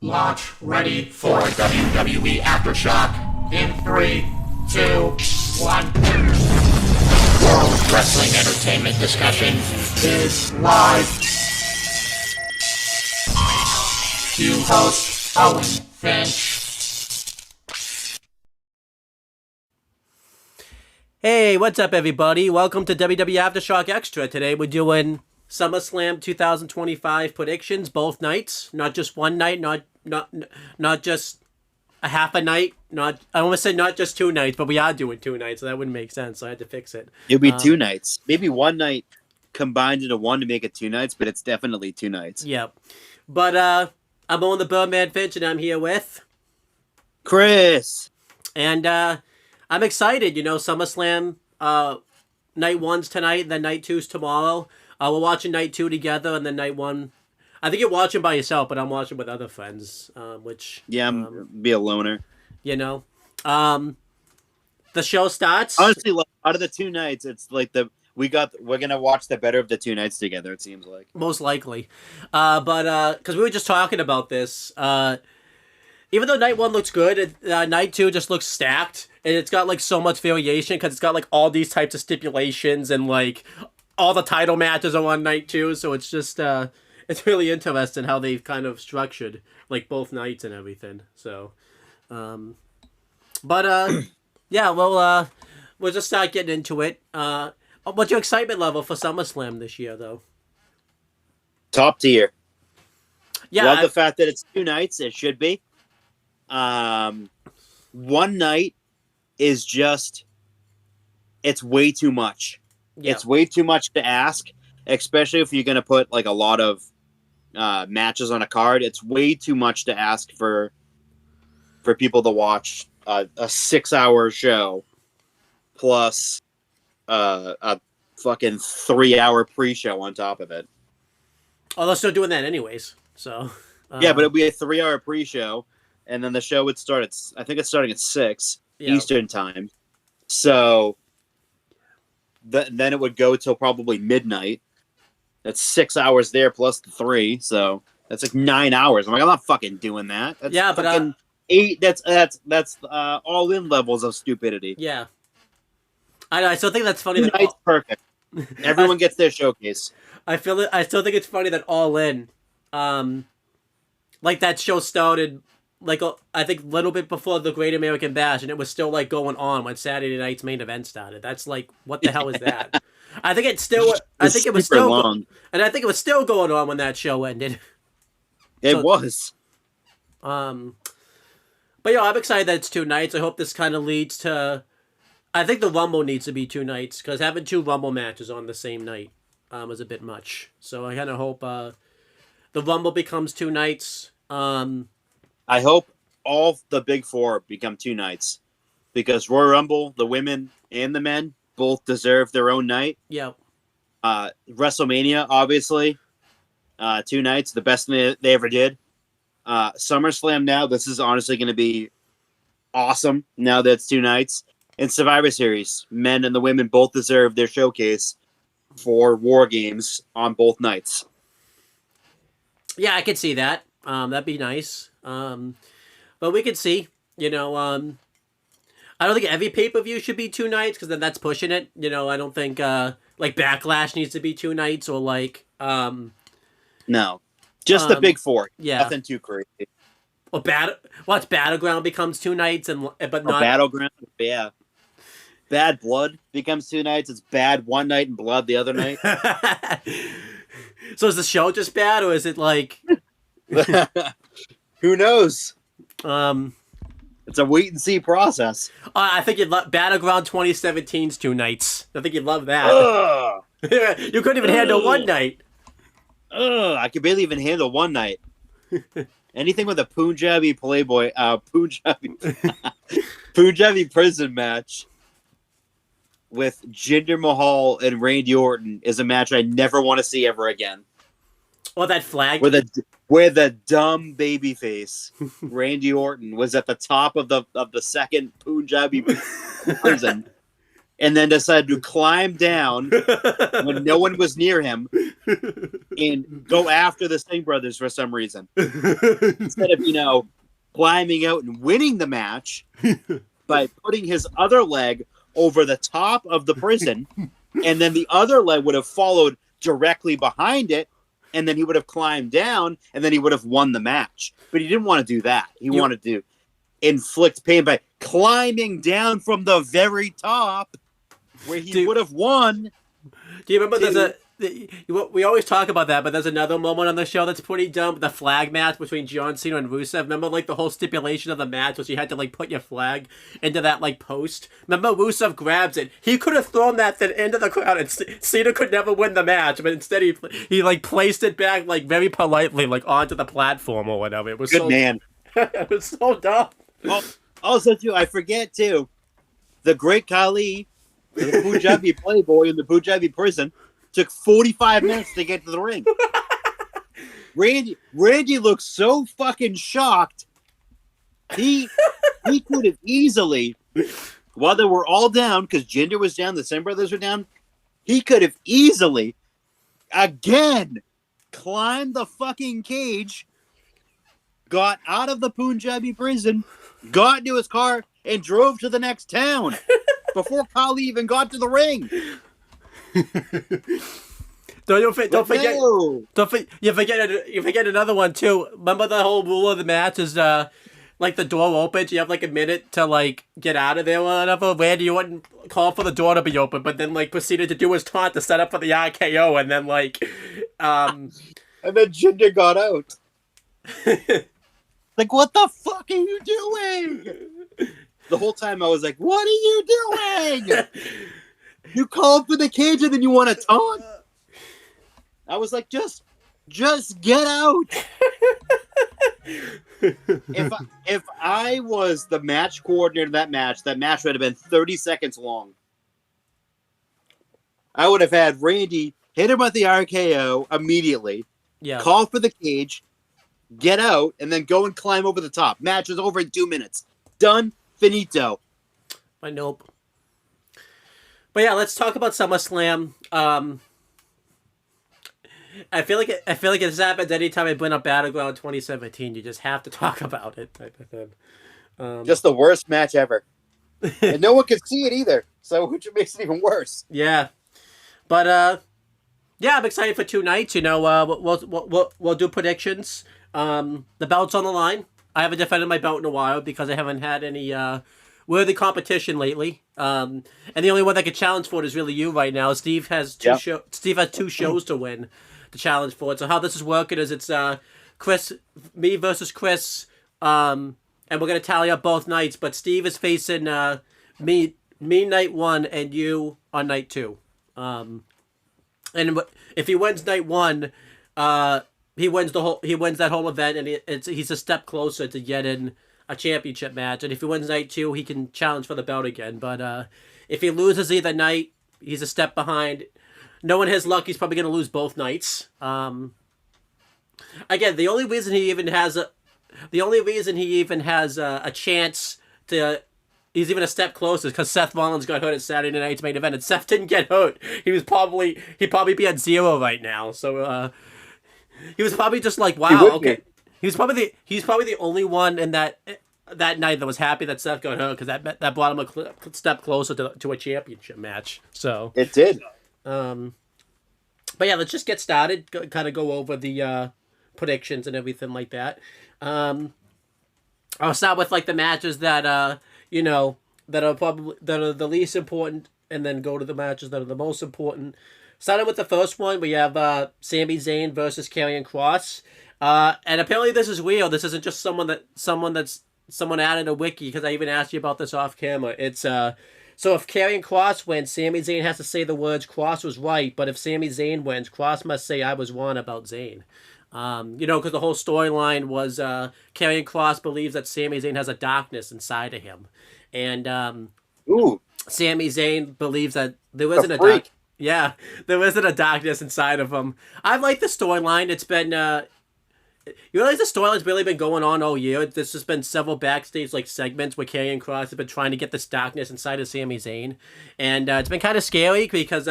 Launch ready for WWE Aftershock in 3, 2, 1. World Wrestling Entertainment Discussion is live. Cue host Owen Finch. Hey, what's up, everybody? Welcome to WWE Aftershock Extra. Today we're doing Summerslam 2025 predictions, both nights, not just one night, not just a half a night. I almost said not just two nights, but we are doing two nights, so that wouldn't make sense. So I had to fix it. It'd be two nights, maybe one night combined into one to make it two nights, but it's definitely two nights. Yep. But I'm on the Birdman Finch, and I'm here with Chris, and I'm excited. You know, SummerSlam night one's tonight, then night two's tomorrow. We're watching night two together, and then night one. I think you're watching by yourself, but I'm watching with other friends. Which be a loner. You know, the show starts. Honestly, out of the two nights, it's like we're gonna watch the better of the two nights together. It seems like most likely, but because we were just talking about this. Even though night one looks good, night two just looks stacked, and it's got like so much variation because it's got like all these types of stipulations and like all the title matches are on night two, so it's just it's really interesting how they've kind of structured like both nights and everything. So, yeah, we'll just start getting into it. What's your excitement level for SummerSlam this year, though? top tier. Yeah, love the fact that it's two nights. It should be. One night is just, it's way too much. Yeah. It's way too much to ask, especially if you're going to put like a lot of matches on a card. It's way too much to ask for people to watch a 6-hour show plus a fucking 3-hour pre-show on top of it. Oh, they're still doing that anyways. So yeah, but it'll be a 3-hour pre-show, and then the show would start at, I think it's starting at 6 Eastern time. So then it would go till probably midnight. That's 6 hours there plus the 3, so that's like 9 hours. I'm like, I'm not fucking doing that. That's but 8. That's all in levels of stupidity. Yeah, I still think that's funny. Tonight's perfect. Everyone gets their showcase. I still think it's funny that All In, like that show started, like I think a little bit before the Great American Bash, and it was still like going on when Saturday night's main event started. That's like, what the hell is that? I think it was still long, and I think it was still going on when that show ended. It was. But yeah, I'm excited that it's two nights. I hope this kind of leads to. I think the Rumble needs to be two nights because having two Rumble matches on the same night is a bit much. So I kind of hope the Rumble becomes two nights. I hope all the big four become two nights because Royal Rumble, the women and the men, both deserve their own night. Yeah. WrestleMania, obviously, two nights, the best thing they ever did. SummerSlam now, this is honestly going to be awesome now that it's two nights. And Survivor Series, men and the women both deserve their showcase for War Games on both nights. Yeah, I could see that. That'd be nice. But we could see, you know, I don't think every pay-per-view should be two nights because then that's pushing it. You know, I don't think like Backlash needs to be two nights or like no, just the big four. Yeah, nothing too crazy. Or Battleground becomes two nights but not Battleground. Yeah, Bad Blood becomes two nights. It's bad one night and blood the other night. So is the show just bad or is it like? Who knows? It's a wait and see process. I think you'd love Battleground 2017's two nights. I think you'd love that. You couldn't even handle one night. I could barely even handle one night. Anything with a Punjabi Playboy, Punjabi prison match with Jinder Mahal and Randy Orton is a match I never want to see ever again. Or that flag. Where the dumb babyface Randy Orton was at the top of the second Punjabi prison, and then decided to climb down when no one was near him and go after the Singh brothers for some reason. Instead of, climbing out and winning the match by putting his other leg over the top of the prison, and then the other leg would have followed directly behind it, and then he would have climbed down, and then he would have won the match. But he didn't want to do that. He wanted to inflict pain by climbing down from the very top, where he would have won. Do you remember we always talk about that, but there's another moment on the show that's pretty dumb. The flag match between John Cena and Rusev. Remember, the whole stipulation of the match was you had to, put your flag into that, post? Remember, Rusev grabs it. He could have thrown that thing into the crowd, and Cena could never win the match, but instead he placed it back, very politely, onto the platform or whatever. It was Good man. It was so dumb. Also, too, I forget, too, the great Khali, the Punjabi playboy in the Punjabi prison, took 45 minutes to get to the ring. Randy looked so fucking shocked. He could have easily, while they were all down, because Jinder was down, the Singh brothers were down, he could have easily, again, climbed the fucking cage, got out of the Punjabi prison, got into his car, and drove to the next town before Khali even got to the ring. You forget another one too. Remember the whole rule of the match is the door opens, you have a minute to get out of there or whatever. Randy wouldn't call for the door to be open, but then proceeded to do his taunt to set up for the RKO, and then and then Jinder got out. What the fuck are you doing? The whole time I was like, what are you doing? You called for the cage and then you want to taunt? I was like, just get out. If I was the match coordinator of that match would have been 30 seconds long. I would have had Randy hit him with the RKO immediately, call for the cage, get out, and then go and climb over the top. Match is over in 2 minutes. Done. Finito. I nope. But yeah, let's talk about SummerSlam. I feel like it's happened anytime I bring up Battleground 2017. You just have to talk about it, type of thing. Just the worst match ever, and no one could see it either. So, which makes it even worse. Yeah, but I'm excited for 2 nights. We'll do predictions. The belt's on the line. I haven't defended my belt in a while because I haven't had any worthy competition lately. And the only one that could challenge for it is really you right now. Steve has 2 shows to win to challenge for it. So how this is working is it's me versus Chris, and we're gonna tally up both nights. But Steve is facing me night 1 and you on night 2. And if he wins night 1, he wins that whole event, and he's a step closer to getting a championship match. And if he wins night 2, he can challenge for the belt again. But if he loses either night, he's a step behind. Knowing his luck, he's probably going to lose both nights. Again, the only reason he even has a chance to. He's even a step closer because Seth Rollins got hurt at Saturday Night's main event, and Seth didn't get hurt. He'd probably be at 0 right now. So he was probably just like, wow, okay. He's probably the only one in that night that was happy that Seth got hurt because that brought him a step closer to a championship match. So it did. But yeah, let's just get started. Kind of go over the predictions and everything like that. I'll start with the matches that that are the least important, and then go to the matches that are the most important. Starting with the first one, we have Sami Zayn versus Karrion Kross. And apparently this is real. This isn't just someone added a wiki, because I even asked you about this off camera. It's so if Karrion Kross wins, Sami Zayn has to say the words "Kross was right," but if Sami Zayn wins, Kross must say "I was wrong about Zayn." Because the whole storyline was Karrion Kross believes that Sami Zayn has a darkness inside of him, and Sami Zayn believes that there isn't a dark. Yeah, there isn't a darkness inside of him. I like the storyline. you realize the storyline's really been going on all year. There's just been several backstage like segments where Karrion Kross has been trying to get this darkness inside of Sami Zayn, and it's been kind of scary because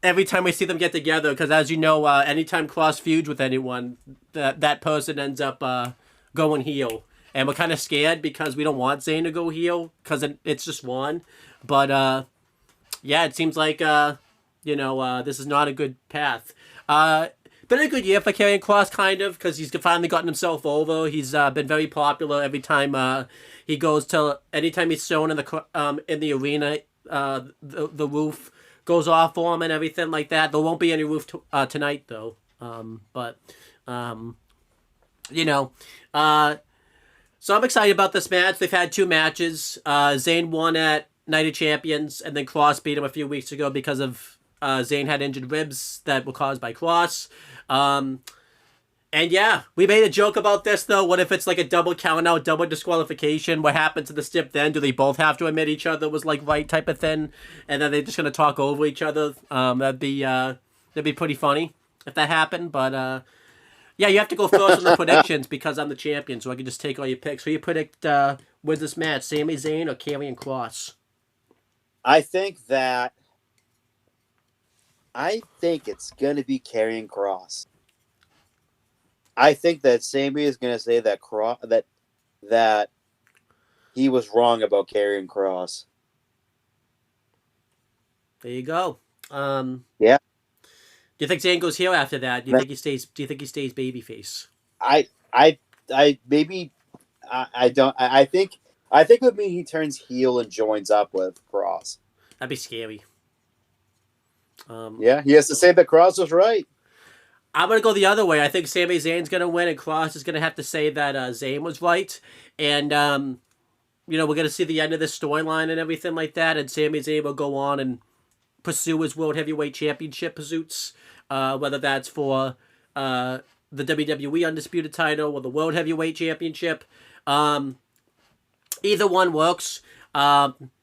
every time we see them get together, because as you know, anytime Kross feuds with anyone, that person ends up going heel, and we're kind of scared because we don't want Zayn to go heel because it's just one, but yeah, it seems like this is not a good path. Been a good year for Karrion Kross, kind of, because he's finally gotten himself over. He's been very popular every time he goes to. Anytime he's shown in the arena, the roof goes off for him and everything like that. There won't be any roof tonight though. So I'm excited about this match. They've had 2 matches. Zayn won at Night of Champions, and then Kross beat him a few weeks ago because of Zayn had injured ribs that were caused by Kross. And yeah, we made a joke about this though. What if it's like a double count out, double disqualification? What happened to the stip then? Do they both have to admit each other was like right type of thing? And then they're just gonna talk over each other? That'd be pretty funny if that happened. But yeah, you have to go first on the predictions because I'm the champion, so I can just take all your picks. Who you predict wins this match, Sami Zayn or Karrion Kross? I think it's going to be Karrion Kross. I think that Sami is going to say that he was wrong about Karrion Kross. There you go. Yeah. Do you think Zayn goes heel after that? Do you think he stays? Do you think he stays babyface? I think it would mean he turns heel and joins up with Kross. That'd be scary. Yeah, he has to say that Kross was right. I'm going to go the other way. I think Sami Zayn's going to win, and Kross is going to have to say that Zayn was right. And, we're going to see the end of this storyline and everything like that, and Sami Zayn will go on and pursue his World Heavyweight Championship pursuits, whether that's for the WWE Undisputed title or the World Heavyweight Championship. Either one works.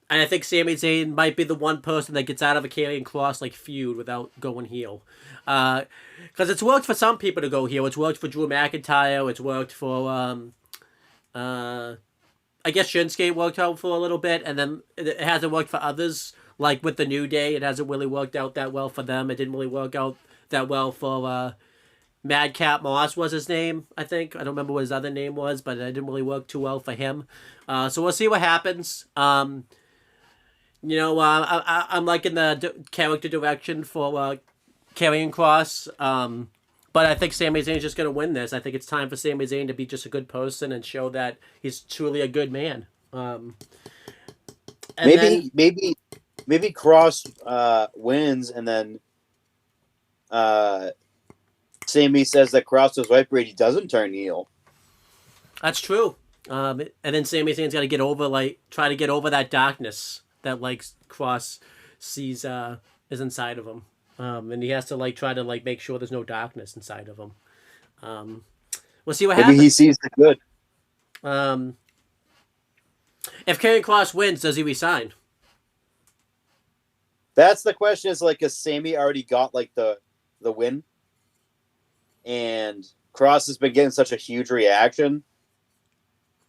And I think Sami Zayn might be the one person that gets out of a Karrion Kross feud without going heel. Because it's worked for some people to go heel. It's worked for Drew McIntyre. It's worked for I guess Shinsuke worked out for a little bit, and then it hasn't worked for others. Like with the New Day, it hasn't really worked out that well for them. It didn't really work out that well for Madcap Moss was his name, I think. I don't remember what his other name was, but it didn't really work too well for him. So we'll see what happens. I'm liking the character direction for Karrion Kross. But I think Sami Zayn is just going to win this. I think it's time for Sami Zayn to be just a good person and show that he's truly a good man. Maybe Kross wins, and then Sami says that Kross was right, but he doesn't turn heel. That's true. And then Sami Zayn's got to try to get over that darkness that Kross sees is inside of him. And he has to try to make sure there's no darkness inside of him. We'll see what happens. Maybe he sees the good. If Karrion Kross wins, does he resign? That's the question. Is has Sami already got the win, and Kross has been getting such a huge reaction,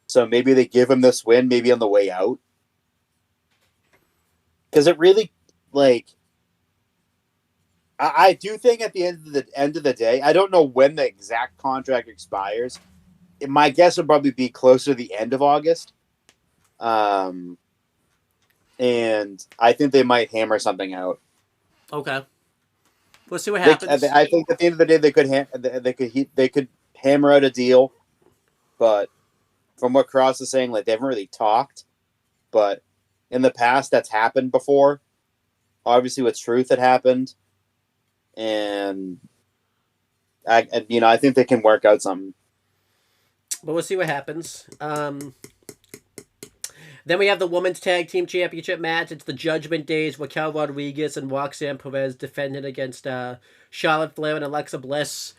so maybe they give him this win, maybe on the way out, because it really I do think at the end of the day, I don't know when the exact contract expires. My guess would probably be closer to the end of August. And I think they might hammer something out. Okay. We'll see what happens. I think at the end of the day, they could hammer out a deal. But from what Kross is saying, they haven't really talked. But in the past, that's happened before. Obviously, with Truth, it happened. And I think they can work out something. But we'll see what happens. Then we have the Women's Tag Team Championship match. It's the Judgment Days. Raquel Rodriguez and Roxanne Perez defending against Charlotte Flair and Alexa Bliss.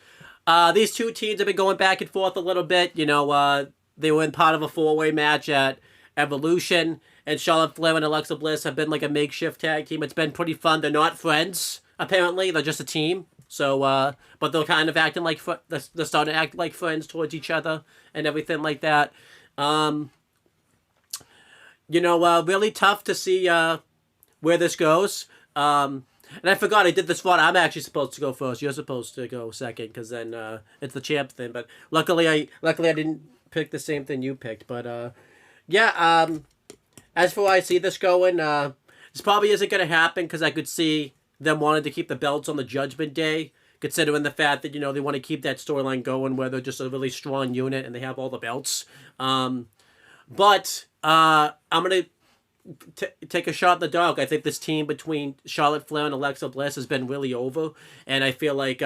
These two teams have been going back and forth a little bit. They were in part of a four-way match at Evolution. And Charlotte Flair and Alexa Bliss have been a makeshift tag team. It's been pretty fun. They're not friends. apparently. They're just a team. So, but they're kind of acting like they're starting to act like friends towards each other and everything like that. Really tough to see where this goes. And I forgot I did this one. I'm actually supposed to go first. You're supposed to go second because then it's the champ thing. But luckily I didn't pick the same thing you picked. But yeah. As for where I see this going, this probably isn't going to happen because I could see them wanting to keep the belts on the Judgment Day, considering the fact that they want to keep that storyline going where they're just a really strong unit and they have all the belts. But I'm gonna take a shot in the dark. I think this team between Charlotte Flair and Alexa Bliss has been really over, and I feel like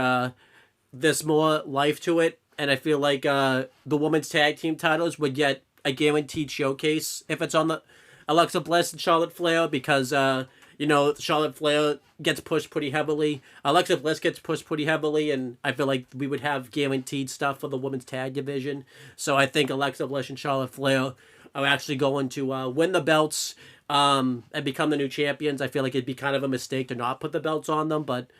there's more life to it. And I feel like the women's tag team titles would get a guaranteed showcase if it's on the Alexa Bliss and Charlotte Flair because Charlotte Flair gets pushed pretty heavily. Alexa Bliss gets pushed pretty heavily, and I feel like we would have guaranteed stuff for the women's tag division. So I think Alexa Bliss and Charlotte Flair are actually going to win the belts and become the new champions. I feel like it'd be kind of a mistake to not put the belts on them, but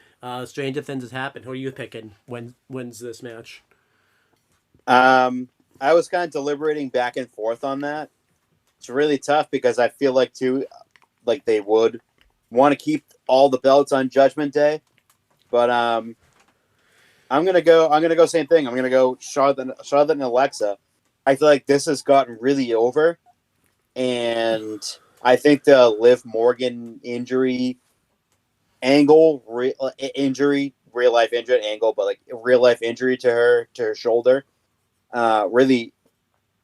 stranger things has happened. Who are you picking when wins this match? I was kind of deliberating back and forth on that. It's really tough because I feel like they would want to keep all the belts on Judgment Day, but I'm gonna go same thing. I'm gonna go Charlotte and Alexa. I feel like this has gotten really over, and I think the Liv Morgan injury angle, real life injury angle, but like real life injury to her shoulder, really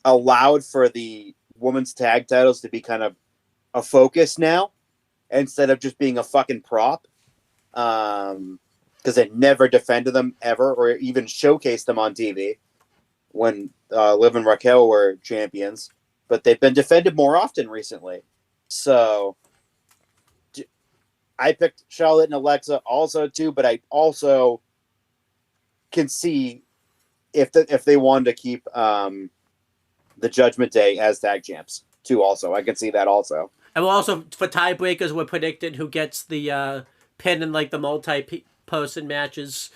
allowed for the women's tag titles to be kind of a focus now instead of just being a fucking prop. Because they never defended them ever or even showcased them on TV when Liv and Raquel were champions, but they've been defended more often recently. So I picked Charlotte and Alexa also too, but I also can see if they wanted to keep the Judgment Day as tag champs too. Also, I can see that also. And we'll also, for tiebreakers, we're predicting who gets the pin in like the multi-person matches.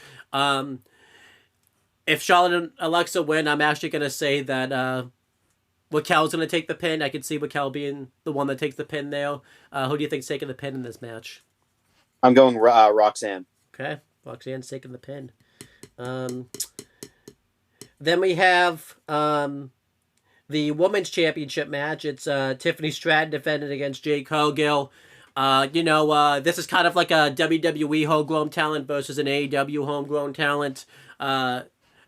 If Charlotte and Alexa win, I'm actually going to say that Raquel's going to take the pin. I can see Raquel being the one that takes the pin there. Who do you think's taking the pin in this match? I'm going Roxanne. Okay, Roxanne's taking the pin. Then we have the Women's Championship match. It's Tiffany Stratton defending against Jade Cargill. This is kind of like a WWE homegrown talent versus an AEW homegrown talent.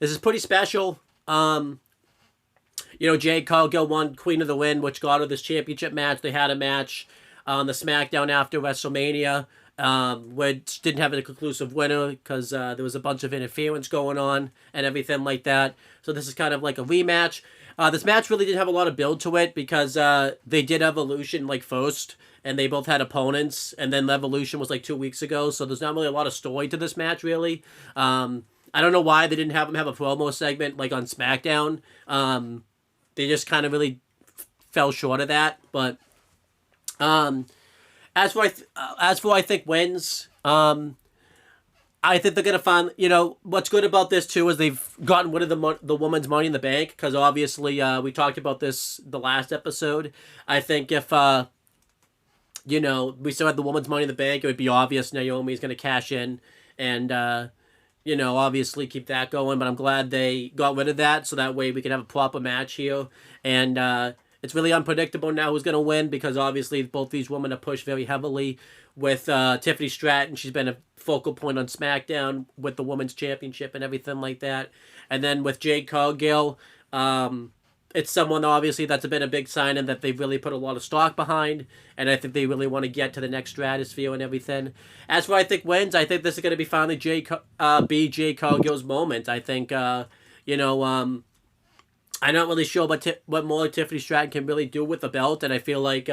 This is pretty special. Jade Cargill won Queen of the Wind, which got her this championship match. They had a match on the SmackDown after WrestleMania, which didn't have a conclusive winner because there was a bunch of interference going on and everything like that. So this is kind of like a rematch. This match really didn't have a lot of build to it because they did Evolution like first, and they both had opponents, and then Evolution was like 2 weeks ago, so there's not really a lot of story to this match, really. I don't know why they didn't have them have a promo segment like on SmackDown. They just kind of really fell short of that, but as for I think wins, I think they're gonna find. What's good about this too is they've gotten rid of the woman's Money in the Bank because obviously we talked about this the last episode. I think if we still had the woman's Money in the Bank, it would be obvious Naomi's gonna cash in and obviously keep that going. But I'm glad they got rid of that so that way we can have a proper match here. And it's really unpredictable now who's gonna win because obviously both these women are pushed very heavily. With Tiffany Stratton, she's been a focal point on SmackDown with the Women's Championship and everything like that. And then with Jade Cargill, it's someone obviously that's been a big sign and that they've really put a lot of stock behind. And I think they really want to get to the next stratosphere and everything. As for I think wins, I think this is going to be finally Jade Cargill's moment. I think, I'm not really sure what more Tiffany Stratton can really do with the belt. And I feel like...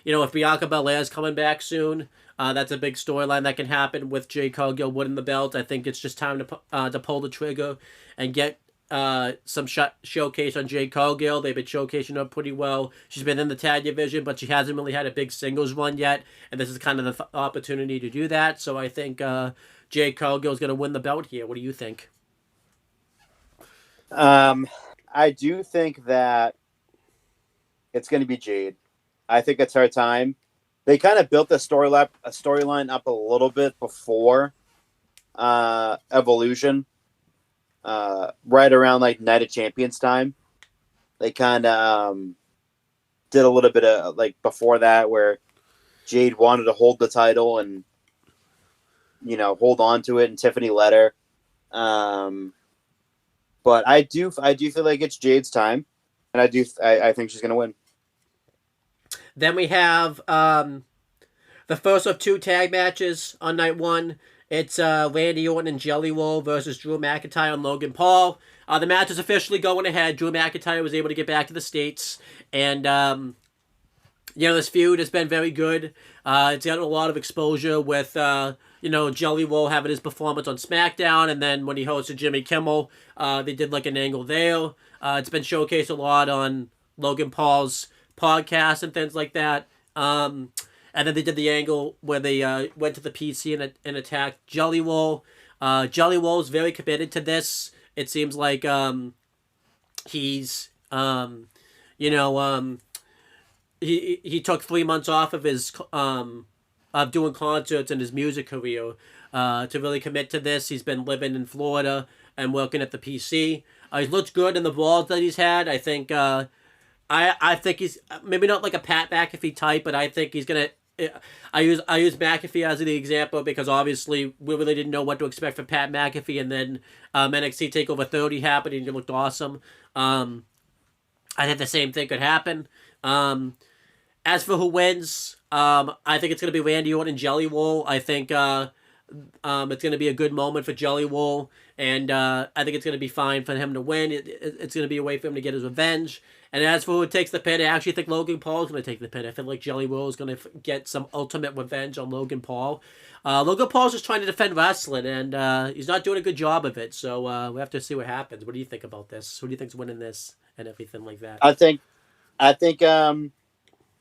if Bianca Belair is coming back soon, that's a big storyline that can happen with Jade Cargill winning the belt. I think it's just time to pull the trigger and get some showcase on Jade Cargill. They've been showcasing her pretty well. She's been in the tag division, but she hasn't really had a big singles run yet, and this is kind of the opportunity to do that. So I think Jade Cargill is going to win the belt here. What do you think? I do think that it's going to be Jade. I think it's her time. They kind of built the storyline up a little bit before Evolution, right around like Night of Champions time. They kind of did a little bit of like before that where Jade wanted to hold the title and hold on to it, and Tiffany let her. But I do feel like it's Jade's time, and I think she's going to win. Then we have the first of 2 tag matches on night 1. It's Randy Orton and Jelly Roll versus Drew McIntyre and Logan Paul. The match is officially going ahead. Drew McIntyre was able to get back to the States, and this feud has been very good. It's gotten a lot of exposure with Jelly Roll having his performance on SmackDown, and then when he hosted Jimmy Kimmel, they did like an angle there. It's been showcased a lot on Logan Paul's podcast and things like that. And then they did the angle where they went to the PC and attacked Jelly Roll. Jelly Roll is very committed to this. It seems like he's he took 3 months off of his of doing concerts and his music career to really commit to this. He's been living in Florida and working at the PC. He's looked good in the brawls that he's had. I think I think he's maybe not like a Pat McAfee type, but I think he's gonna. I use McAfee as the example because obviously we really didn't know what to expect from Pat McAfee, and then NXT Takeover 30 happened and he looked awesome. I think the same thing could happen. As for who wins, I think it's going to be Randy Orton and Jelly Roll. I think it's going to be a good moment for Jelly Roll, and I think it's going to be fine for him to win. It's going to be a way for him to get his revenge. And as for who takes the pin, I actually think Logan Paul is going to take the pin. I feel like Jelly Roll is going to get some ultimate revenge on Logan Paul. Logan Paul's just trying to defend wrestling, and he's not doing a good job of it. So we have to see what happens. What do you think about this? Who do you think's winning this and everything like that? I think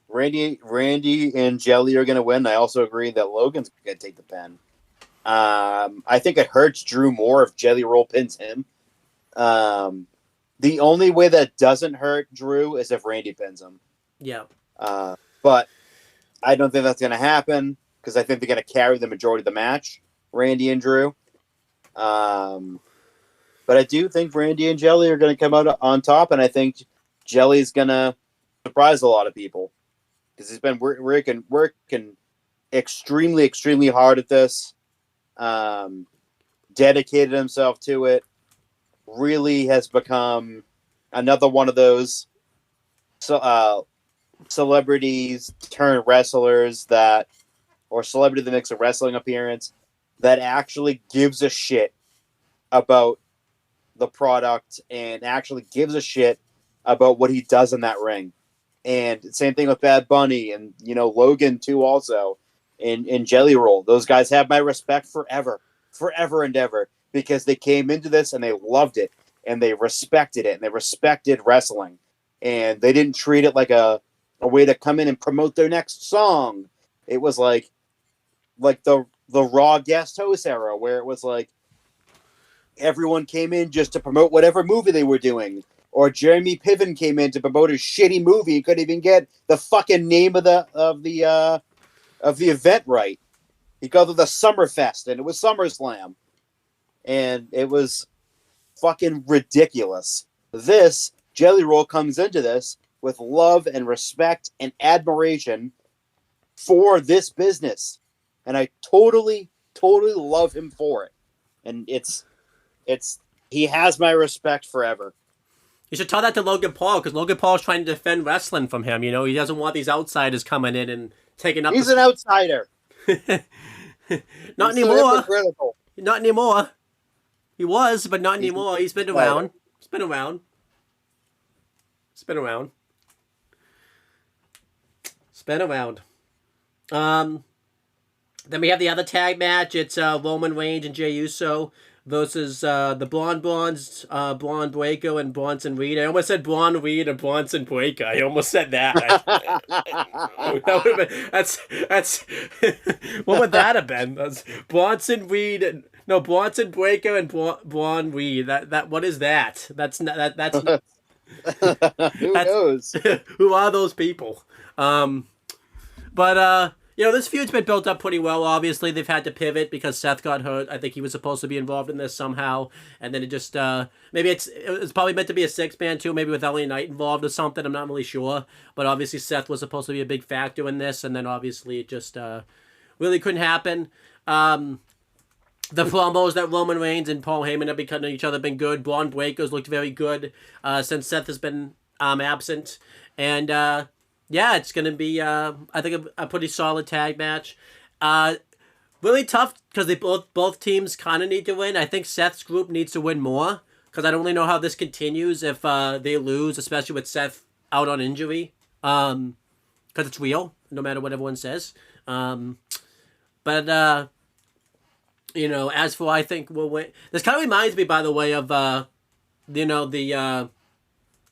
Randy and Jelly are going to win. I also agree that Logan's going to take the pin. I think it hurts Drew more if Jelly Roll pins him. The only way that doesn't hurt Drew is if Randy pins him. Yeah. But I don't think that's going to happen because I think they're going to carry the majority of the match, Randy and Drew. But I do think Randy and Jelly are going to come out on top, and I think Jelly's going to surprise a lot of people because he's been working extremely, extremely hard at this, dedicated himself to it, really has become another one of those celebrities turned wrestlers or celebrity that makes a wrestling appearance that actually gives a shit about the product and actually gives a shit about what he does in that ring. And same thing with Bad Bunny and Logan too also and Jelly Roll. Those guys have my respect forever and ever because they came into this and they loved it and they respected it and they respected wrestling and they didn't treat it like a way to come in and promote their next song. It was like the Raw guest host era where it was like everyone came in just to promote whatever movie they were doing. Or Jeremy Piven came in to promote a shitty movie. He couldn't even get the fucking name of the event right. He called it the Summerfest, and it was Summerslam, and it was fucking ridiculous. This Jelly Roll comes into this with love and respect and admiration for this business, and I totally love him for it. And he has my respect forever. You should tell that to Logan Paul because Logan Paul's trying to defend wrestling from him. He doesn't want these outsiders coming in and taking up. He's an outsider. Not anymore. Not anymore. He was, but not anymore. He's been around. He's been around. It's been around. It's been around. Then we have the other tag match. It's Roman Reigns and Jey Uso versus the Blonde Blondes, Blonde Breaker and Bronson Reed. I almost said Blonde Reed and Bronson Breaker. I almost said that. That would have been, that's what would that have been? That's Bronson Reed and no Bronson Breaker and Blonde Reed. That what is that? That's not that's Who knows? who are those people? But this feud's been built up pretty well. Obviously, they've had to pivot because Seth got hurt. I think he was supposed to be involved in this somehow, and then it just maybe it's probably meant to be a 6-man too, maybe with LA Knight involved or something. I'm not really sure, but obviously Seth was supposed to be a big factor in this, and then obviously it just really couldn't happen. The promos that Roman Reigns and Paul Heyman have been cutting each other have been good. Braun Breakers looked very good since Seth has been absent, and yeah, it's going to be, I think, a pretty solid tag match. Really tough because they both teams kind of need to win. I think Seth's group needs to win more because I don't really know how this continues if they lose, especially with Seth out on injury. Because it's real, no matter what everyone says. But as for I think we'll win. This kind of reminds me, by the way, of,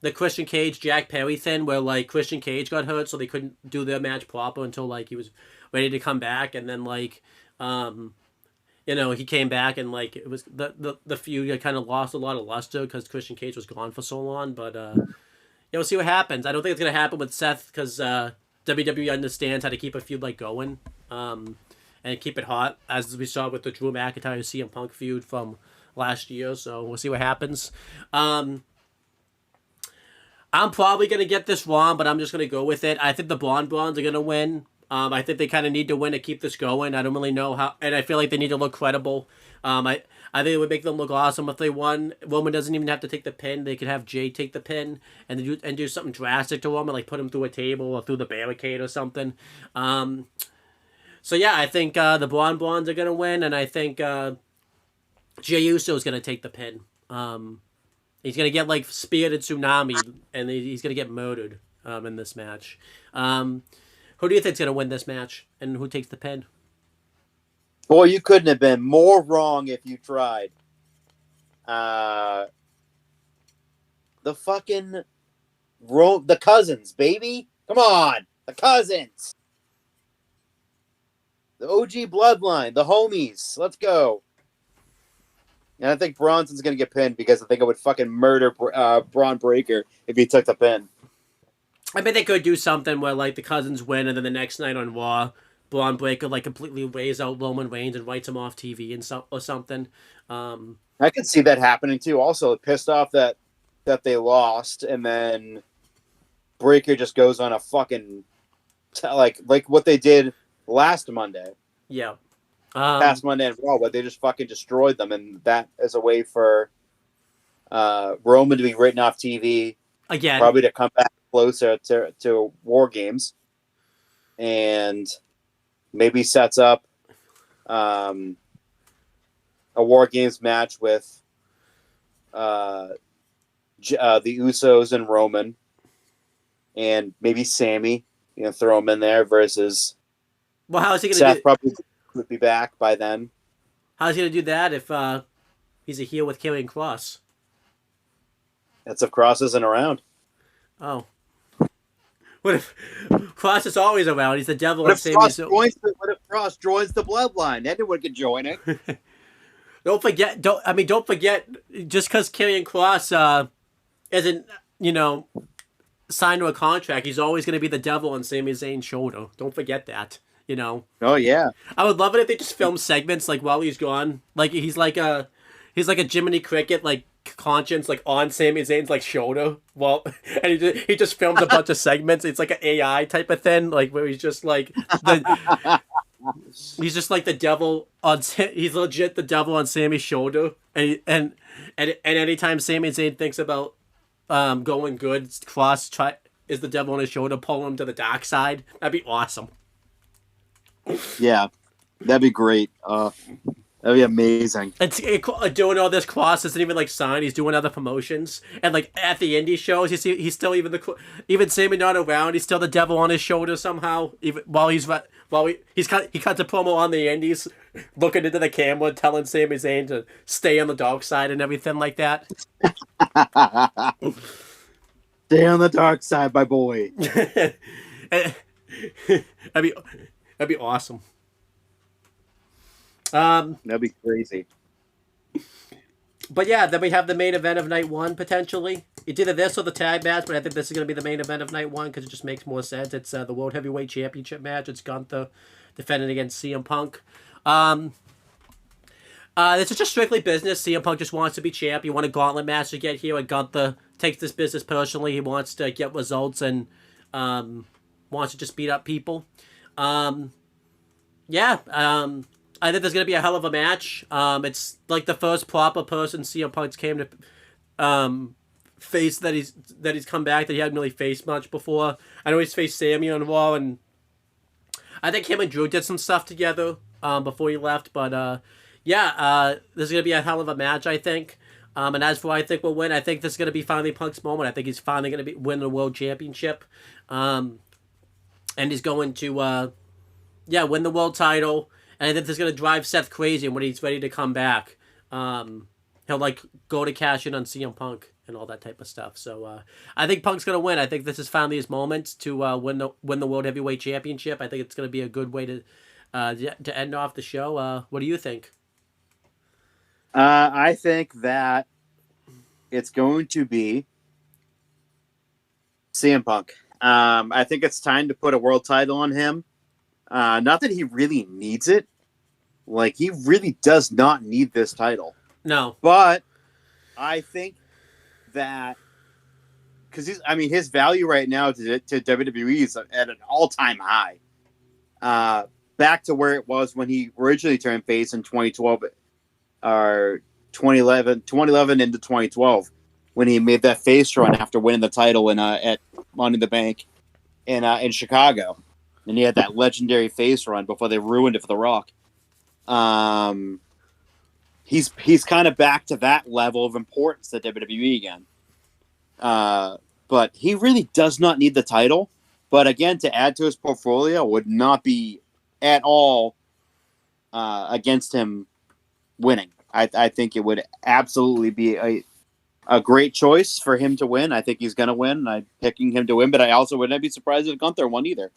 the Christian Cage Jack Perry thing where like Christian Cage got hurt so they couldn't do their match proper until like he was ready to come back, and then like he came back and like it was the feud kind of lost a lot of luster because Christian Cage was gone for so long. But we'll see what happens. I don't think it's gonna happen with Seth because WWE understands how to keep a feud like going and keep it hot, as we saw with the Drew McIntyre CM Punk feud from last year. So we'll see what happens. I'm probably going to get this wrong, but I'm just going to go with it. I think the Blonde Blondes are going to win. I think they kind of need to win to keep this going. I don't really know how, and I feel like they need to look credible. I think it would make them look awesome if they won. Roman doesn't even have to take the pin. They could have Jay take the pin and do something drastic to Roman, like put him through a table or through the barricade or something. So yeah, I think the Blonde Blondes are going to win, and I think Jey Uso is going to take the pin. He's going to get, like, speared in Tsunami, and he's going to get murdered in this match. Who do you think's going to win this match, and who takes the pin? Boy, you couldn't have been more wrong if you tried. The fucking... the cousins, baby. Come on. The cousins. The OG bloodline. The homies. Let's go. And I think Bronson's going to get pinned because I think I would fucking murder Braun Breaker if he took the pin. I bet they could do something where, like, the cousins win, and then the next night on Raw, Braun Breaker, like, completely weighs out Roman Reigns and writes him off TV or something. I could see that happening, too. Also, pissed off that they lost, and then Breaker just goes on a fucking... like what they did last Monday. Yeah. Past Monday and Raw, but they just fucking destroyed them, and that is a way for Roman to be written off TV again, probably to come back closer to War Games, and maybe sets up a War Games match with the Usos and Roman, and maybe Sammy, throw him in there versus. Well, how is he going to Seth? Probably would be back by then. How's he going to do that if he's a heel with Karrion Kross? That's if Kross isn't around. Oh. What if Kross is always around? He's the devil. What if Kross joins the bloodline? Anyone can join it. Don't forget, just because Karrion Kross isn't, signed to a contract, he's always going to be the devil on Sami Zayn's shoulder. Don't forget that. Oh yeah. I would love it if they just film segments like while he's gone. Like he's like a Jiminy Cricket like conscience like on Sami Zayn's like shoulder. Well, and he just films a bunch of segments. It's like an AI type of thing, like where he's just like he's just like the devil on. He's legit the devil on Sammy's shoulder. And anytime Sami Zayn thinks about going good, Kross is the devil on his shoulder, pulling him to the dark side. That'd be awesome. Yeah, that'd be great. That'd be amazing. Doing all this cross isn't even like signed. He's doing other promotions, and like at the indie shows, he's still even Sammy not around. He's still the devil on his shoulder somehow. Even while he cuts a promo on the indies, looking into the camera, telling Sami Zayn to stay on the dark side and everything like that. Stay on the dark side, my boy. that'd be awesome. That'd be crazy. But yeah, then we have the main event of night one, potentially. It's either this or the tag match, but I think this is going to be the main event of night one because it just makes more sense. It's the World Heavyweight Championship match. It's Gunther defending against CM Punk. This is just strictly business. CM Punk just wants to be champ. He won a gauntlet match to get here, and Gunther takes this business personally. He wants to get results and wants to just beat up people. I think there's going to be a hell of a match. It's like the first proper person CM Punk's came to face that he's come back that he hadn't really faced much before. I know he's faced Sammy on Raw, and I think him and Drew did some stuff together before he left. But this is going to be a hell of a match, I think. And as for who I think will win, I think this is going to be finally Punk's moment. I think he's finally going to win the World Championship. And he's going to win the world title. And I think this is going to drive Seth crazy. And when he's ready to come back, he'll like go to cash in on CM Punk and all that type of stuff. So I think Punk's going to win. I think this is finally his moment to win the World Heavyweight Championship. I think it's going to be a good way to end off the show. What do you think? I think that it's going to be CM Punk. I think it's time to put a world title on him. Not that he really needs it. Like, he really does not need this title. No. But I think that because his value right now to WWE is at an all-time high. Back to where it was when he originally turned face in 2012 or 2011 into 2012 when he made that face run after winning the title at Money in the Bank in Chicago. And he had that legendary face run before they ruined it for The Rock. He's kind of back to that level of importance at WWE again. But he really does not need the title. But again, to add to his portfolio would not be at all against him winning. I think it would absolutely be a great choice for him to win. I think he's going to win. I'm picking him to win, but I also wouldn't be surprised if Gunther won either.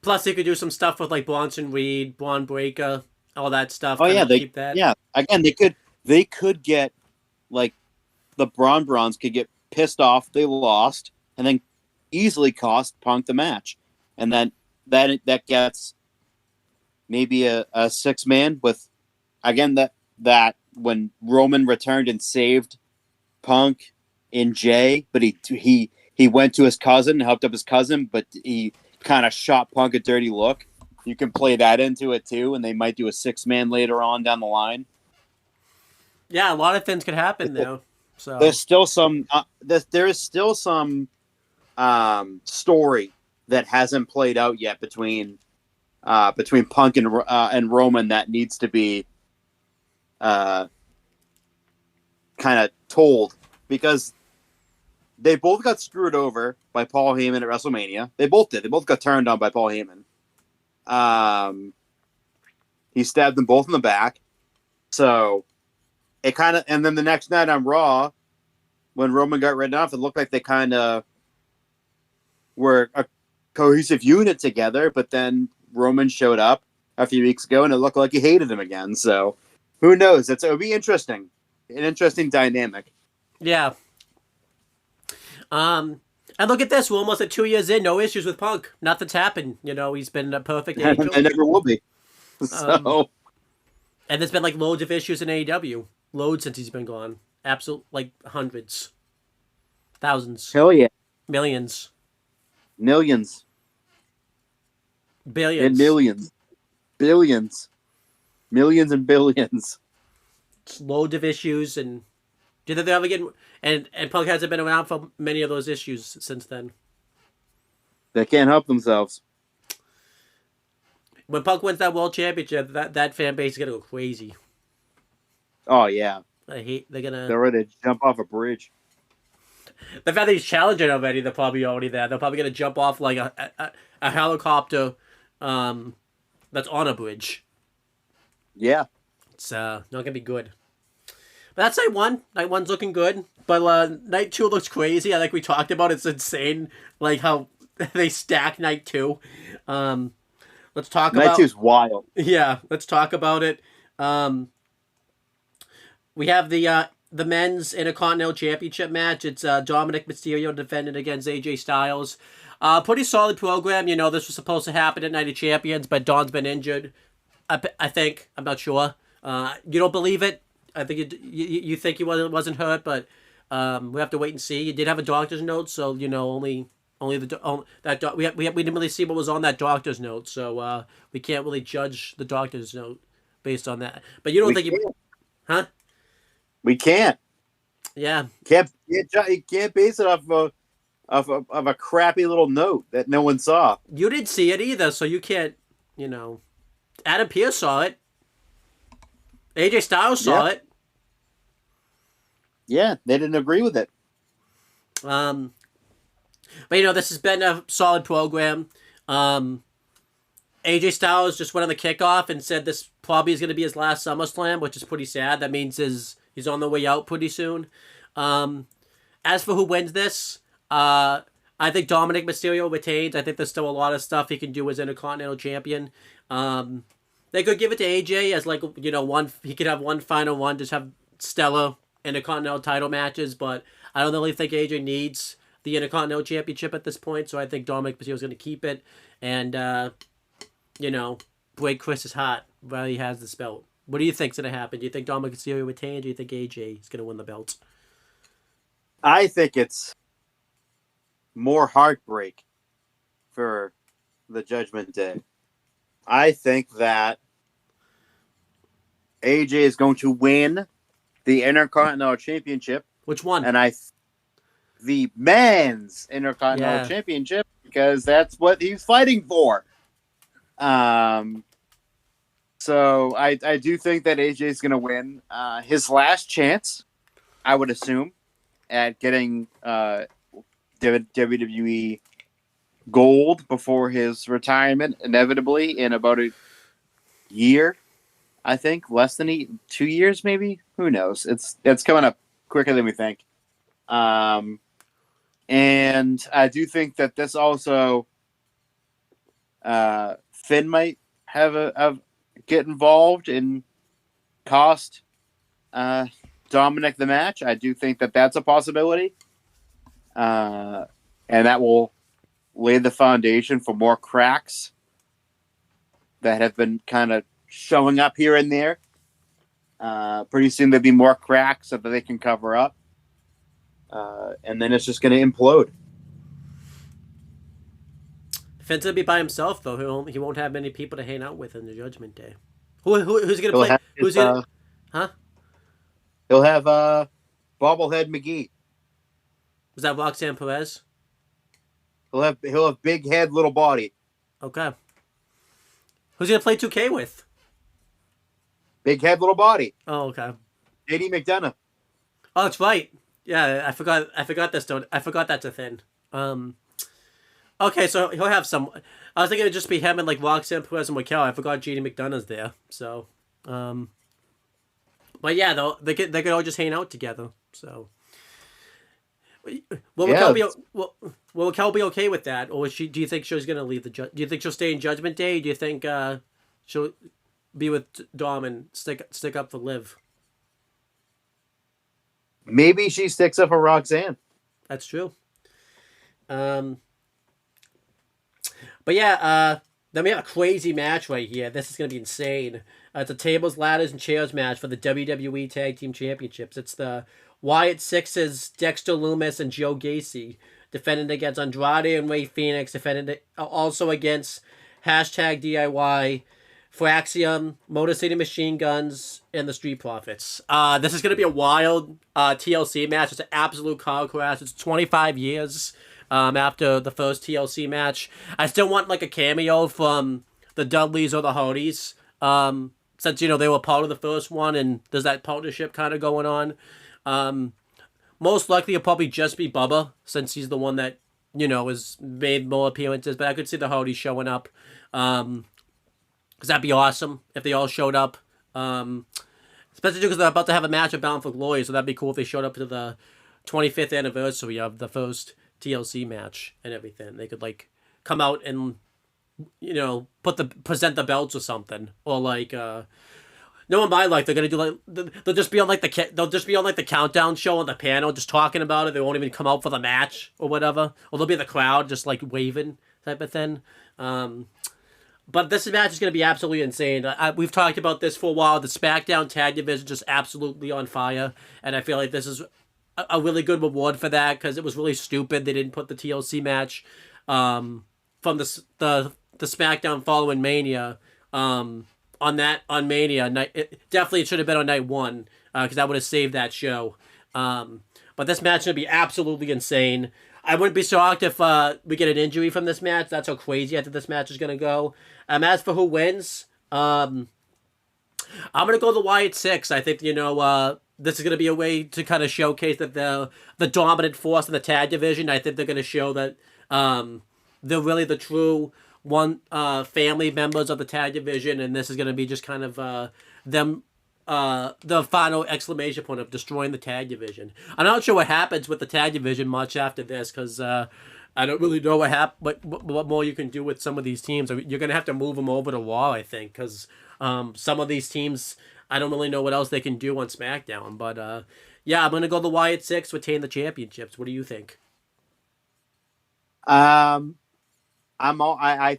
Plus, he could do some stuff with like Bronson Reed, Braun Breaker, all that stuff. Oh yeah, keep that. Yeah. Again, they could get like the Brawns could get pissed off they lost, and then easily cost Punk the match, and then that gets maybe a 6-man with again that when Roman returned and saved Punk in Jay, but he went to his cousin and helped up his cousin, but he kind of shot Punk a dirty look. You can play that into it too, and they might do a 6-man later on down the line. Yeah, a lot of things could happen though. So there's still some there is still some story that hasn't played out yet between Punk and Roman that needs to be kind of told, because they both got screwed over by Paul Heyman at WrestleMania. They both did. They both got turned on by Paul Heyman. He stabbed them both in the back. So it kind of, and then the next night on Raw, when Roman got written off, it looked like they kind of were a cohesive unit together. But then Roman showed up a few weeks ago, and it looked like he hated him again. So who knows? It'll be interesting. An interesting dynamic. Yeah. And look at this. We're almost at 2 years in. No issues with Punk. Nothing's happened. You know, he's been a perfect angel. And never will be. So. And there's been like loads of issues in AEW. Loads since he's been gone. Absolute, like hundreds. Thousands. Hell yeah. Millions. Millions. Billions. And millions. Billions. Millions and billions. It's loads of issues, and did they ever get? And Punk hasn't been around for many of those issues since then. They can't help themselves. when Punk wins that world championship, that fan base is gonna go crazy. Oh yeah, They're ready to jump off a bridge. the fact that he's challenging already. They're probably already there. They're probably gonna jump off like a helicopter, that's on a bridge. Yeah. It's not gonna be good. But that's night one. Night one's looking good. But night two looks crazy. Like we talked about, it's insane. Like how they stack night two. Let's talk about night two's wild. Yeah, let's talk about it. We have the men's Intercontinental Championship match. It's Dominic Mysterio defending against AJ Styles. Pretty solid program. You know, this was supposed to happen at Night of Champions, but Don's been injured. I think. I'm not sure. You don't believe it? I think you think he wasn't hurt, but we have to wait and see. You did have a doctor's note, so you know only we didn't really see what was on that doctor's note, so we can't really judge the doctor's note based on that. But you don't think huh? We can't. Yeah. You can't base it off of a crappy little note that no one saw. You didn't see it either, so you can't. You know, Adam Pearce saw it. AJ Styles saw it. Yeah, they didn't agree with it. But you know, this has been a solid program. AJ Styles just went on the kickoff and said this probably is going to be his last SummerSlam, which is pretty sad. That means he's on the way out pretty soon. As for who wins this, I think Dominic Mysterio retains. I think there's still a lot of stuff he can do as Intercontinental Champion. They could give it to AJ as like, you know, he could have one final one, just have stellar Intercontinental title matches, but I don't really think AJ needs the Intercontinental Championship at this point, so I think Dominic Mysterio is going to keep it and, you know, break Chris's heart while he has this belt. What do you think's going to happen? Do you think Dominic Mysterio retains? Do you think AJ is going to win the belt? I think it's more heartbreak for the Judgment Day. I think that AJ is going to win the Intercontinental Championship. Which one? And the men's Intercontinental Championship, because that's what he's fighting for. So I do think that AJ is going to win his last chance, I would assume, at getting WWE gold before his retirement, inevitably in about a year. I think less than 2 years, maybe. Who knows? It's coming up quicker than we think. And I do think that this also Finn might have get involved and cost Dominic the match. I do think that that's a possibility, and that will lay the foundation for more cracks that have been kind of showing up here and there. Pretty soon there'll be more cracks so that they can cover up. And then it's just going to implode. Finn's going to be by himself, though. He won't have many people to hang out with in the Judgment Day. Who's going to play? Who's going to... Huh? He'll have Bobblehead McGee. Was that Roxanne Perez? He'll have big head, little body. Okay. Who's he going to play 2K with? Big head, little body. Oh, okay. JD McDonough. Oh, that's right. Yeah, I forgot this. I forgot that's a thing. Okay, so he'll have some. I was thinking it'd just be him and like Roxanne Perez and Raquel. I forgot JD McDonough's there. So, but yeah, though they could all just hang out together. So, will Raquel be okay with that, or do you think she's gonna leave the? Do you think she'll stay in Judgment Day? Do you think she'll be with Dom and stick up for Liv? Maybe she sticks up for Roxanne. That's true. But yeah, then we have a crazy match right here. This is going to be insane. It's a tables, ladders, and chairs match for the WWE Tag Team Championships. It's the Wyatt Sixes, Dexter Lumis, and Joe Gacy defending against Andrade and Ray Phoenix, defending also against #DIY, Fraxium, Motor City Machine Guns, and the Street Profits. This is going to be a wild TLC match. It's an absolute car crash. It's 25 years after the first TLC match. I still want like a cameo from the Dudleys or the Hardys. Since they were part of the first one, and there's that partnership kind of going on. Most likely, it'll probably just be Bubba, since he's the one that has made more appearances. But I could see the Hardys showing up, because that'd be awesome if they all showed up. Especially because they're about to have a match at Bound for Glory, so that'd be cool if they showed up to the 25th anniversary of the first TLC match and everything. They could come out and present the belts or something, or no, in my life they're gonna do they'll just be on the countdown show on the panel just talking about it. They won't even come out for the match or whatever, or they'll be in the crowd just waving type of thing. But this match is going to be absolutely insane. We've talked about this for a while. The SmackDown Tag Division is just absolutely on fire. And I feel like this is a really good reward for that, because it was really stupid they didn't put the TLC match from the SmackDown following Mania on Mania. It definitely should have been on night one, because I would have saved that show. But this match is going to be absolutely insane. I wouldn't be shocked if we get an injury from this match. That's how crazy I think this match is going to go. As for who wins, I'm going to go the Wyatt Six. I think, this is going to be a way to kind of showcase that the dominant force in the tag division. I think they're going to show that they're really the true family members of the tag division, and this is going to be just kind of them... the final exclamation point of destroying the tag division. I'm not sure what happens with the tag division much after this, because I don't really know what more you can do with some of these teams. You're going to have to move them over to Raw, I think, because some of these teams, I don't really know what else they can do on SmackDown. But yeah, I'm going to go the Wyatt Six, retain the championships. What do you think? I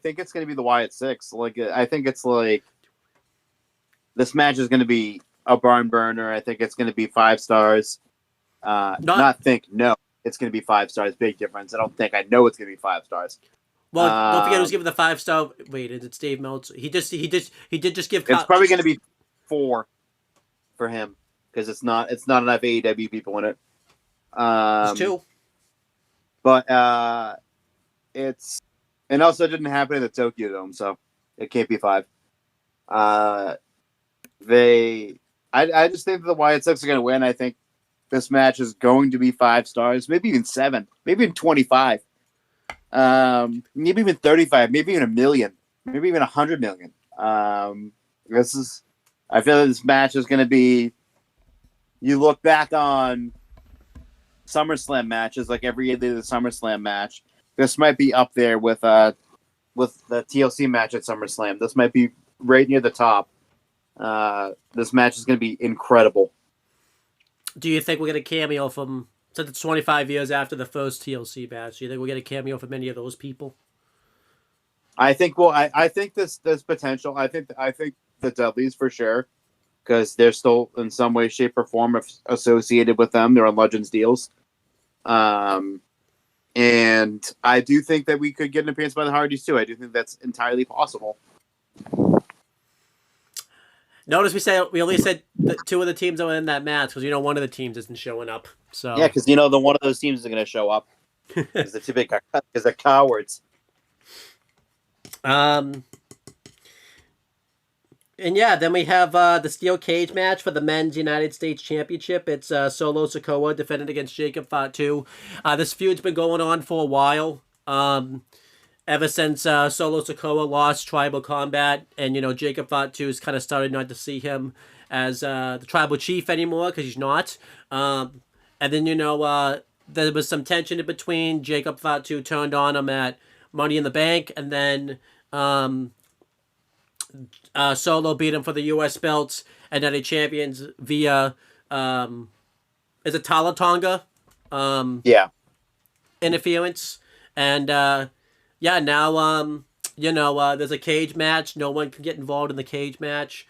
think it's going to be the Wyatt Six. I think it's this match is going to be a barn burner. I think it's going to be 5 stars. It's going to be 5 stars. Big difference. I know it's going to be 5 stars. Well, don't forget who's giving the 5-star. Wait, it's Dave Meltzer. He did just give. It's probably going to be 4 for him, because it's not enough AEW people in it. It's 2. But and also it didn't happen in the Tokyo Dome, so it can't be 5. I just think that the Wyatt Six are going to win. I think this match is going to be 5 stars, maybe even 7, maybe even 25, maybe even 35, maybe even 1 million, maybe even 100 million. I feel like this match is going to be. You look back on SummerSlam matches, like every other SummerSlam match. This might be up there with the TLC match at SummerSlam. This might be right near the top. This match is going to be incredible. Do you think we'll get a cameo from, since it's 25 years after the first TLC match, do you think we'll get a cameo from any of those people? I think there's potential. I think the Dudleys for sure, because they're still in some way, shape, or form associated with them. They're on Legends deals. And I do think that we could get an appearance by the Hardys too. I do think that's entirely possible. Notice we only said that 2 of the teams that were in that match, because one of the teams isn't showing up. So yeah, because the one of those teams is going to show up because they're too big, because they're cowards. And yeah, then we have the steel cage match for the men's United States Championship. It's Solo Sikoa defending against Jacob Fatu. This feud's been going on for a while. Ever since Solo Sikoa lost Tribal Combat, and Jacob Fatu's kind of started not to see him as the Tribal Chief anymore, because he's not. And then there was some tension in between. Jacob Fatu turned on him at Money in the Bank, and then Solo beat him for the U.S. belts, and then he champions via is it Talatonga? Interference, and yeah, now there's a cage match. No one can get involved in the cage match.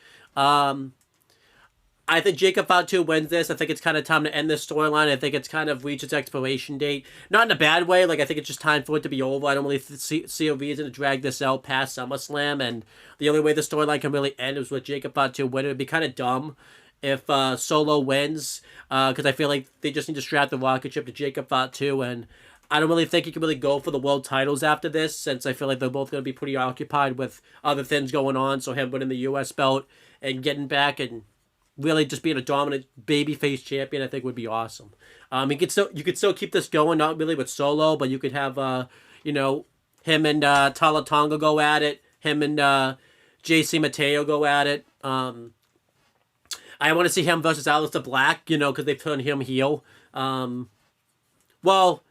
I think Jacob Fatu wins this. I think it's kind of time to end this storyline. I think it's kind of reached its expiration date. Not in a bad way. I think it's just time for it to be over. I don't really see a reason to drag this out past SummerSlam. And the only way the storyline can really end is with Jacob Fatu winning. It would be kind of dumb if Solo wins, because I feel like they just need to strap the rocket ship to Jacob Fatu. And I don't really think he can really go for the world titles after this, since I feel like they're both going to be pretty occupied with other things going on. So him winning the U.S. belt and getting back and really just being a dominant babyface champion, I think would be awesome. You could still keep this going, not really with Solo, but you could have him and Tala Tonga go at it, him and JC Mateo go at it. I want to see him versus Aleister Black, because they've turned him heel. Well,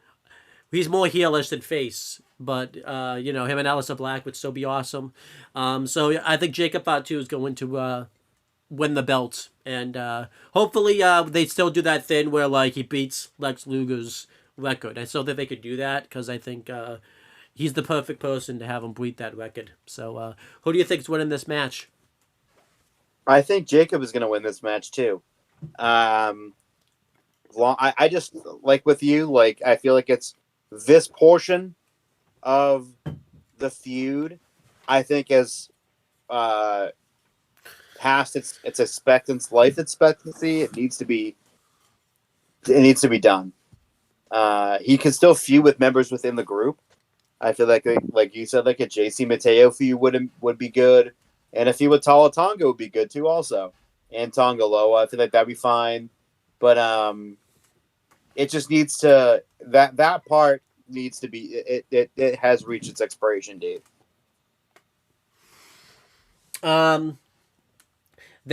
he's more heelish than face, but him and Aleister Black would still be awesome. So I think Jacob Fatu is going to win the belt, and hopefully they still do that thing where like he beats Lex Luger's record. I still think they could do that because I think he's the perfect person to have him beat that record. So who do you think is winning this match? I think Jacob is going to win this match too. I just like with you, like I feel like it's this portion of the feud. I think is past its life expectancy. It needs to be done. He can still feud with members within the group. I feel like you said, like a JC Mateo feud would be good. And a feud with Tala Tonga would be good too, also. And Tonga Loa, I feel like that'd be fine. But it just needs to that part needs to be it has reached its expiration date. Then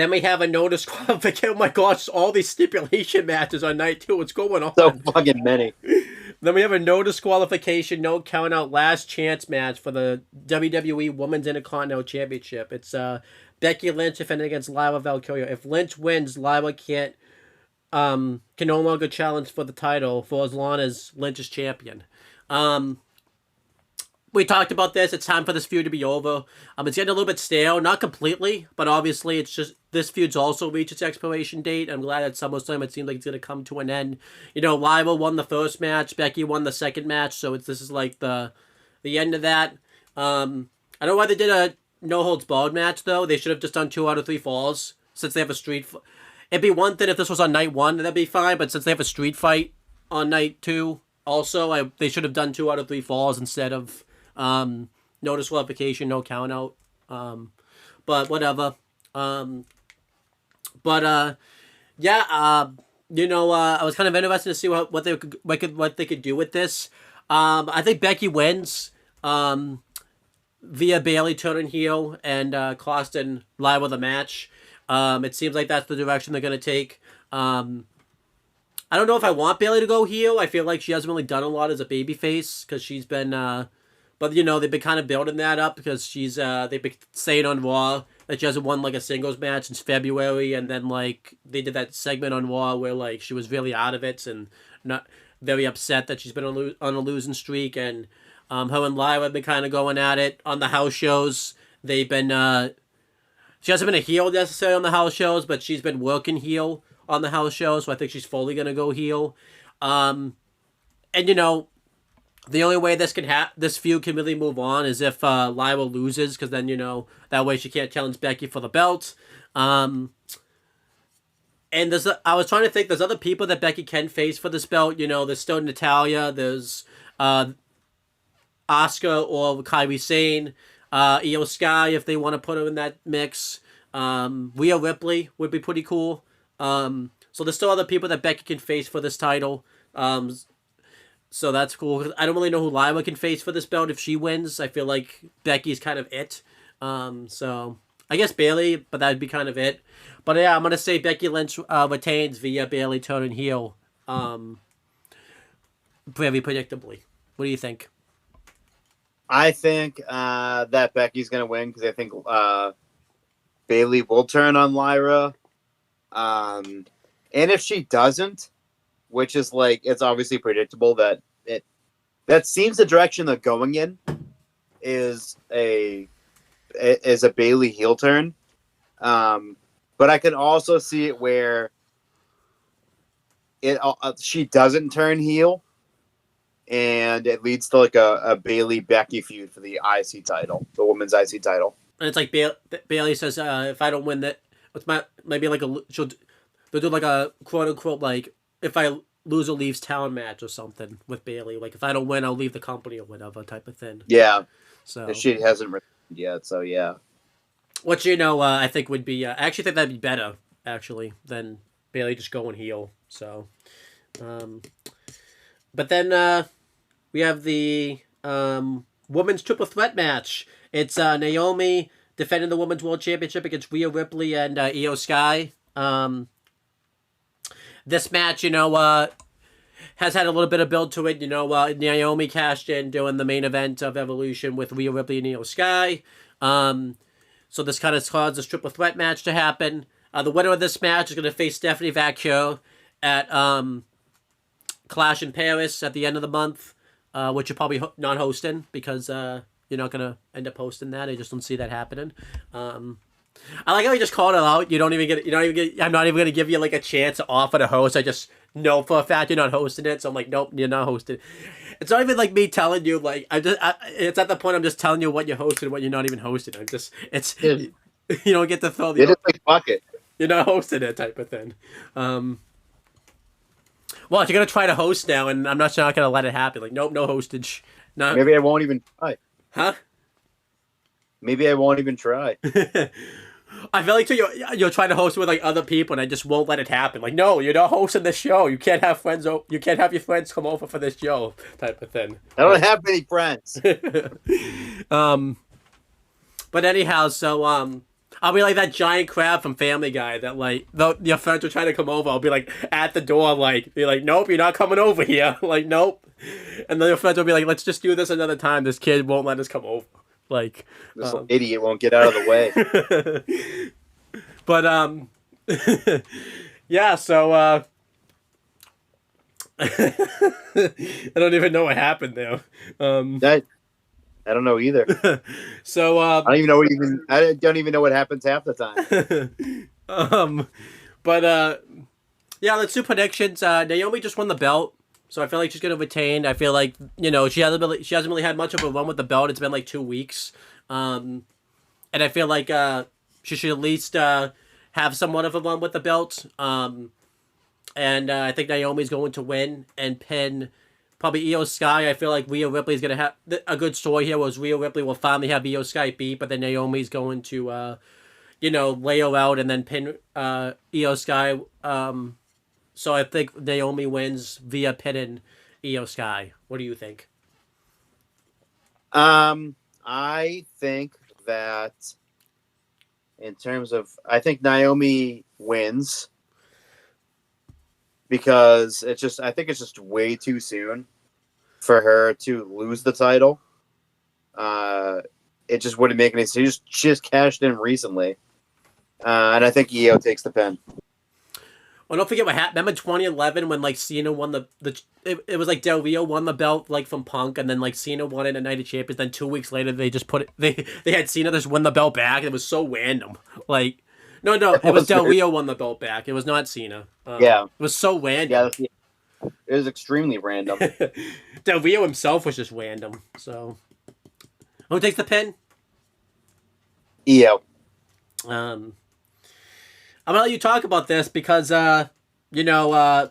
we have a no disqualification. Oh my gosh, all these stipulation matches on night 2. What's going on? So fucking many. Then we have a no disqualification, no count out last chance match for the WWE Women's Intercontinental Championship. It's Becky Lynch defending against Lyra Valkyria. If Lynch wins, Lyra can no longer challenge for the title for as long as Lynch is champion. We talked about this. It's time for this feud to be over. It's getting a little bit stale, not completely, but obviously it's just this feud's also reached its expiration date. I'm glad at SummerSlam it seems like it's gonna come to an end. Lyra won the first match, Becky won the second match, so this is like the end of that. I don't know why they did a no holds barred match though. They should have just done 2 out of 3 falls since they have a street. It'd be one thing if this was on night 1, that'd be fine. But since they have a street fight on night 2, also they should have done 2 out of 3 falls instead of no disqualification, no count out. But whatever. I was kind of interested to see what they could do with this. I think Becky wins via Bayley turning heel and costing Lyra the match. It seems like that's the direction they're gonna take. I don't know if I want Bayley to go heel. I feel like she hasn't really done a lot as a babyface because she's been but they've been kind of building that up because they've been saying on Raw that she hasn't won like a singles match since February, and then like they did that segment on Raw where like she was really out of it and not very upset that she's been on a losing streak, and her and Lyra have been kind of going at it on the house shows. They've been she hasn't been a heel necessarily on the house shows, but she's been working heel on the house shows, so I think she's fully gonna go heel. The only way this feud can really move on is if Lyra loses, because then that way she can't challenge Becky for the belt. And I was trying to think, there's other people that Becky can face for this belt. There's still Natalya, there's Asuka or Kairi Sane, Io Sky if they want to put her in that mix. Rhea Ripley would be pretty cool. So there's still other people that Becky can face for this title. So that's cool. I don't really know who Lyra can face for this belt if she wins. I feel like Becky's kind of it. So I guess Bayley, but that'd be kind of it. But yeah, I'm going to say Becky Lynch retains via Bayley turning heel. Very predictably. What do you think? I think that Becky's going to win because I think Bayley will turn on Lyra. And if she doesn't, which is like, it's obviously predictable that that seems the direction they're going in is a Bayley heel turn. But I can also see it where she doesn't turn heel and it leads to like a Bayley Becky feud for the IC title, the women's IC title. And it's like Bayley says, if I don't win that, they'll do like a quote unquote like if I loser leaves town match or something with Bailey. Like if I don't win, I'll leave the company or whatever type of thing. Yeah. So She hasn't returned yet, so yeah. which I think would be. I actually think that'd be better actually than Bailey just going heel. So, but then we have the women's triple threat match. It's Naomi defending the women's world championship against Rhea Ripley and Io Sky. This match, has had a little bit of build to it. Naomi cashed in doing the main event of Evolution with Rhea Ripley and Io Sky. So this kind of caused this triple threat match to happen. The winner of this match is going to face Stephanie Vaquer at Clash in Paris at the end of the month, which you're probably not hosting because you're not going to end up hosting that. I just don't see that happening. I like how you just called it out. I'm not even going to give you like a chance to offer to host. I just know for a fact you're not hosting it. So I'm like, nope, you're not hosting. It's not even like me telling you, like, it's at the point I'm just telling you what you're hosting and what you're not even hosting. You don't get to throw the... It is like bucket. You're not hosting it type of thing. Well, if you're going to try to host now, and I'm not going to let it happen. Like, nope, no hostage. No. Maybe I won't even try. Huh? Maybe I won't even try. I feel like you're trying to host with like other people, and I just won't let it happen. Like, no, you're not hosting this show. You can't have friends. You can't have your friends come over for this show, type of thing. I don't have many friends. But anyhow, so I'll be like that giant crab from Family Guy that like your friends are trying to come over. I'll be like at the door, like be like, nope, you're not coming over here. Like, nope. And then your friends will be like, let's just do this another time. This kid won't let us come over. Like this idiot won't get out of the way. But yeah. So I don't even know what happened there. I don't know either. So I don't even know what happens half the time. But yeah, let's do predictions. Naomi just won the belt. So I feel like she's gonna retain. I feel like she hasn't really had much of a run with the belt. It's been like 2 weeks, and I feel like she should at least have somewhat of a run with the belt. And I think Naomi's going to win and pin probably Io Sky. I feel like Rhea Ripley's gonna have a good story here. Was Rhea Ripley will finally have Io Sky beat, but then Naomi's going to lay her out and then pin Io Sky. So I think Naomi wins via pinning Io Sky. What do you think? I think that I think Naomi wins because I think it's just way too soon for her to lose the title. It just wouldn't make any sense. She just cashed in recently. And I think Io takes the pin. Well, don't forget what happened. Remember 2011 when like Cena won it was like Del Rio won the belt like from Punk, and then like Cena won it at Night of Champions. Then 2 weeks later they just they had Cena just win the belt back. And it was so random. Like no, it was Del Rio won the belt back. It was not Cena. Yeah, it was so random. Yeah, it was extremely random. Del Rio himself was just random. So who takes the pin? Io. I'm gonna let you talk about this because SmackDown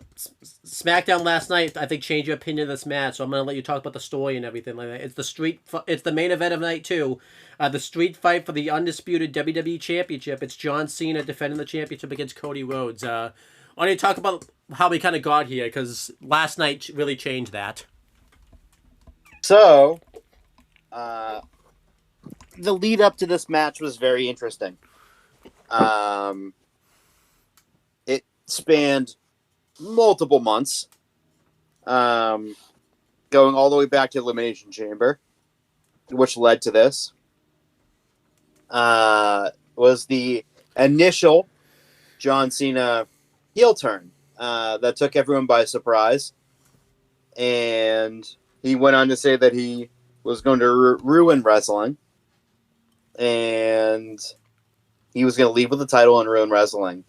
last night I think changed your opinion of this match. So I'm gonna let you talk about the story and everything like that. It's the main event of night 2, the street fight for the undisputed WWE Championship. It's John Cena defending the championship against Cody Rhodes. Why don't you talk about how we kind of got here? Because last night really changed that. So, the lead up to this match was very interesting. It spanned multiple months, going all the way back to Elimination Chamber, which led to this. Was the initial John Cena heel turn that took everyone by surprise, and he went on to say that he was going to ruin wrestling, and he was going to leave with the title and ruin wrestling.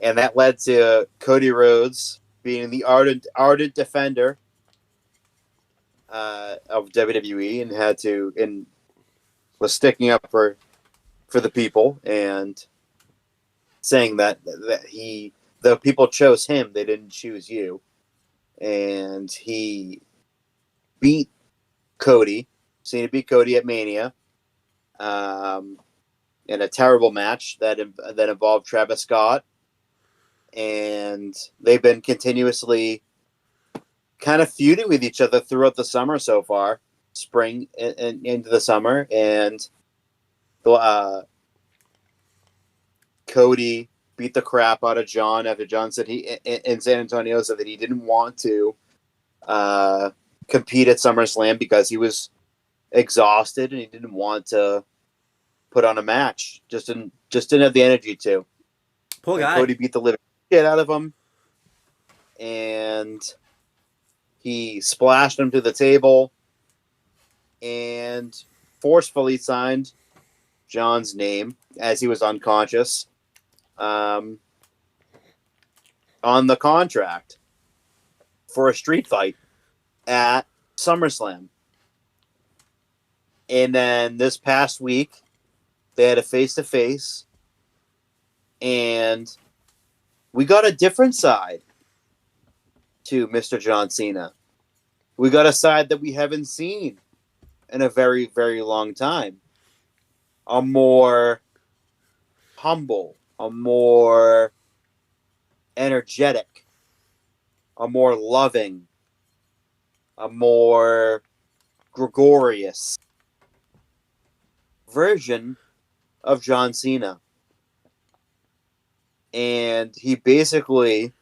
And that led to Cody Rhodes being the ardent defender of WWE and was sticking up for the people and saying that he the people chose him, they didn't choose you. And he beat Cody. Cena beat Cody at Mania. In a terrible match that involved Travis Scott. And they've been continuously kind of feuding with each other throughout the summer so far, spring and into the summer. And Cody beat the crap out of John after John said in San Antonio said that he didn't want to compete at SummerSlam because he was exhausted and he didn't want to put on a match. Just didn't have the energy to. Poor guy. Cody beat the living shit out of him, and he splashed him to the table and forcefully signed John's name as he was unconscious on the contract for a street fight at SummerSlam. And then this past week, they had a face-to-face, and we got a different side to Mr. John Cena. We got a side that we haven't seen in a very, very long time. A more humble, a more energetic, a more loving, a more gregarious version of John Cena. And he basically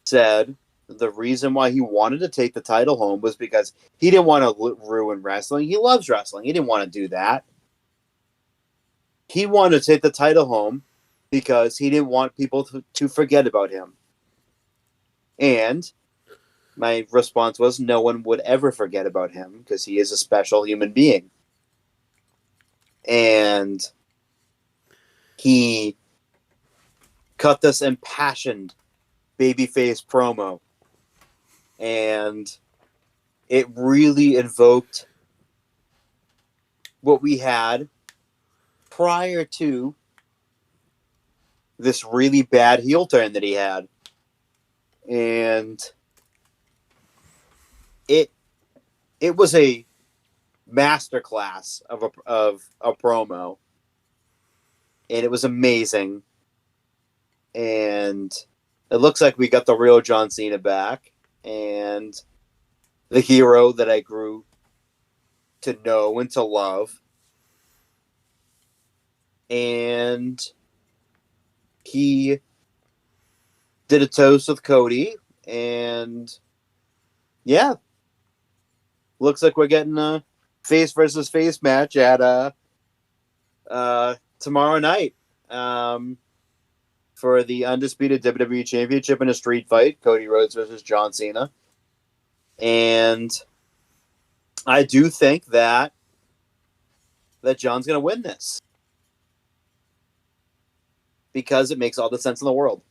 said the reason why he wanted to take the title home was because he didn't want to ruin wrestling. He loves wrestling. He didn't want to do that. He wanted to take the title home because he didn't want people to forget about him. And my response was, no one would ever forget about him because he is a special human being. And he cut this impassioned babyface promo. And it really invoked what we had prior to this really bad heel turn that he had. And it was a masterclass of a promo. And it was amazing. And it looks like we got the real John Cena back. And the hero that I grew to know and to love. And he did a toast with Cody. And yeah. Looks like we're getting a face versus face match at tomorrow night. For the undisputed WWE Championship in a street fight, Cody Rhodes versus John Cena. And I do think that John's going to win this. Because it makes all the sense in the world.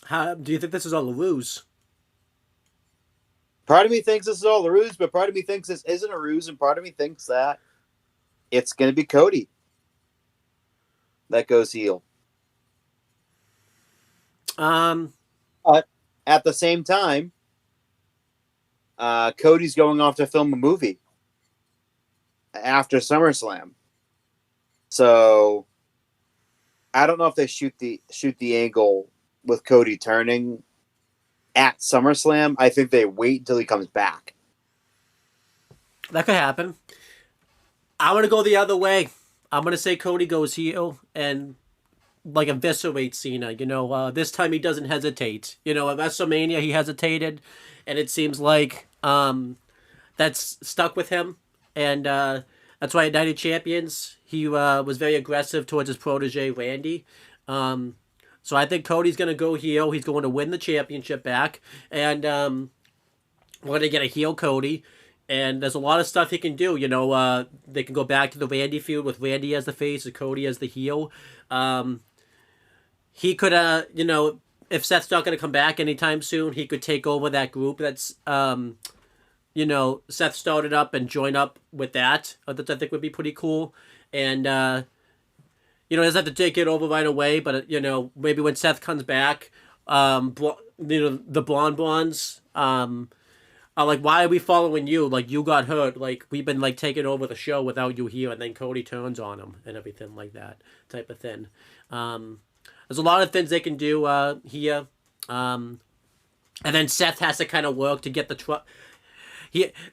How do you think this is all a ruse? Part of me thinks this is all a ruse, but part of me thinks this isn't a ruse, and part of me thinks that it's going to be Cody that goes heel. But at the same time, Cody's going off to film a movie after SummerSlam. So I don't know if they shoot the angle with Cody turning at SummerSlam. I think they wait until he comes back. That could happen. I'm going to go the other way. I'm going to say Cody goes heel and like eviscerates Cena. You know, this time he doesn't hesitate. You know, at WrestleMania he hesitated, and it seems like that's stuck with him. And that's why at Night of Champions he was very aggressive towards his protege Randy. So I think Cody's going to go heel. He's going to win the championship back. And we're going to get a heel Cody. And there's a lot of stuff he can do. You know, they can go back to the Randy feud with Randy as the face and Cody as the heel. He could, you know, if Seth's not going to come back anytime soon, he could take over that group that's, you know, Seth started up and join up with that. That I think would be pretty cool. And, you know, doesn't have to take it over right away, but you know, maybe when Seth comes back, you know, the blondes, are like, why are we following you? Like, you got hurt. Like, we've been like taking over the show without you here, and then Cody turns on him and everything like that type of thing. There's a lot of things they can do here. And then Seth has to kind of work to get the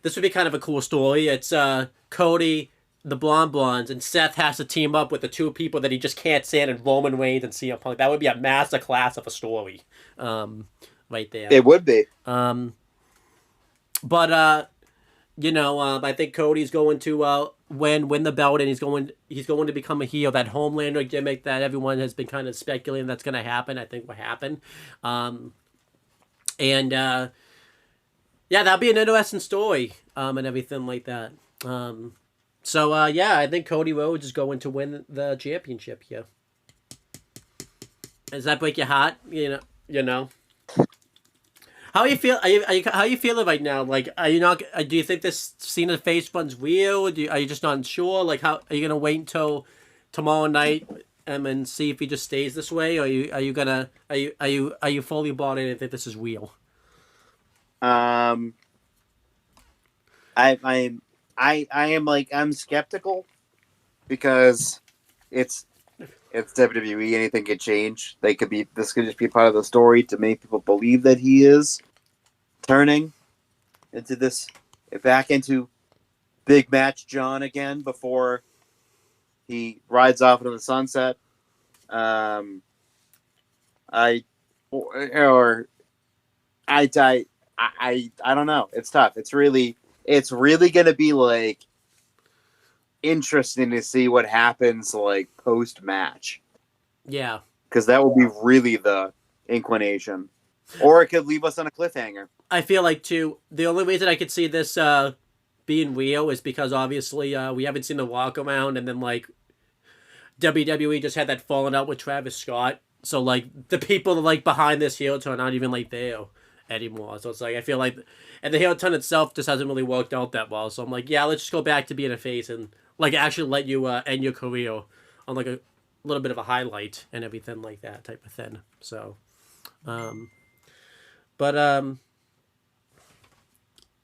this would be kind of a cool story. It's Cody, the blondes, and Seth has to team up with the two people that he just can't stand, and Roman Reigns and CM Punk. That would be a master class of a story, right there. It would be. But you know, I think Cody's going to win the belt, and he's going to become a heel. That Homelander gimmick that everyone has been kind of speculating that's going to happen, I think will happen. And yeah, that'll be an interesting story, and everything like that. So yeah, I think Cody Rhodes is going to win the championship here. Does that break your heart? You know. How you feel? How you feeling right now? Like, are you not? Do you think this Cena face run's real? Are you just not sure? Like, how are you gonna wait until tomorrow night and see if he just stays this way, or are you fully bought in and think this is real? I am like, I'm skeptical because it's WWE. Anything could change. This could just be part of the story to make people believe that he is turning back into big match John again before he rides off into the sunset. I don't know. It's tough. It's really going to be like interesting to see what happens like post match. Yeah, because that will be really the inclination, or it could leave us on a cliffhanger. I feel like too. The only reason I could see this being real is because obviously we haven't seen the walk around, and then like WWE just had that falling out with Travis Scott. So like the people like behind this heel turn aren't even like there anymore. So it's like I feel like, and the heel turn itself just hasn't really worked out that well. So I'm like, yeah, let's just go back to being a face and like actually let you end your career on like a little bit of a highlight and everything like that type of thing. So,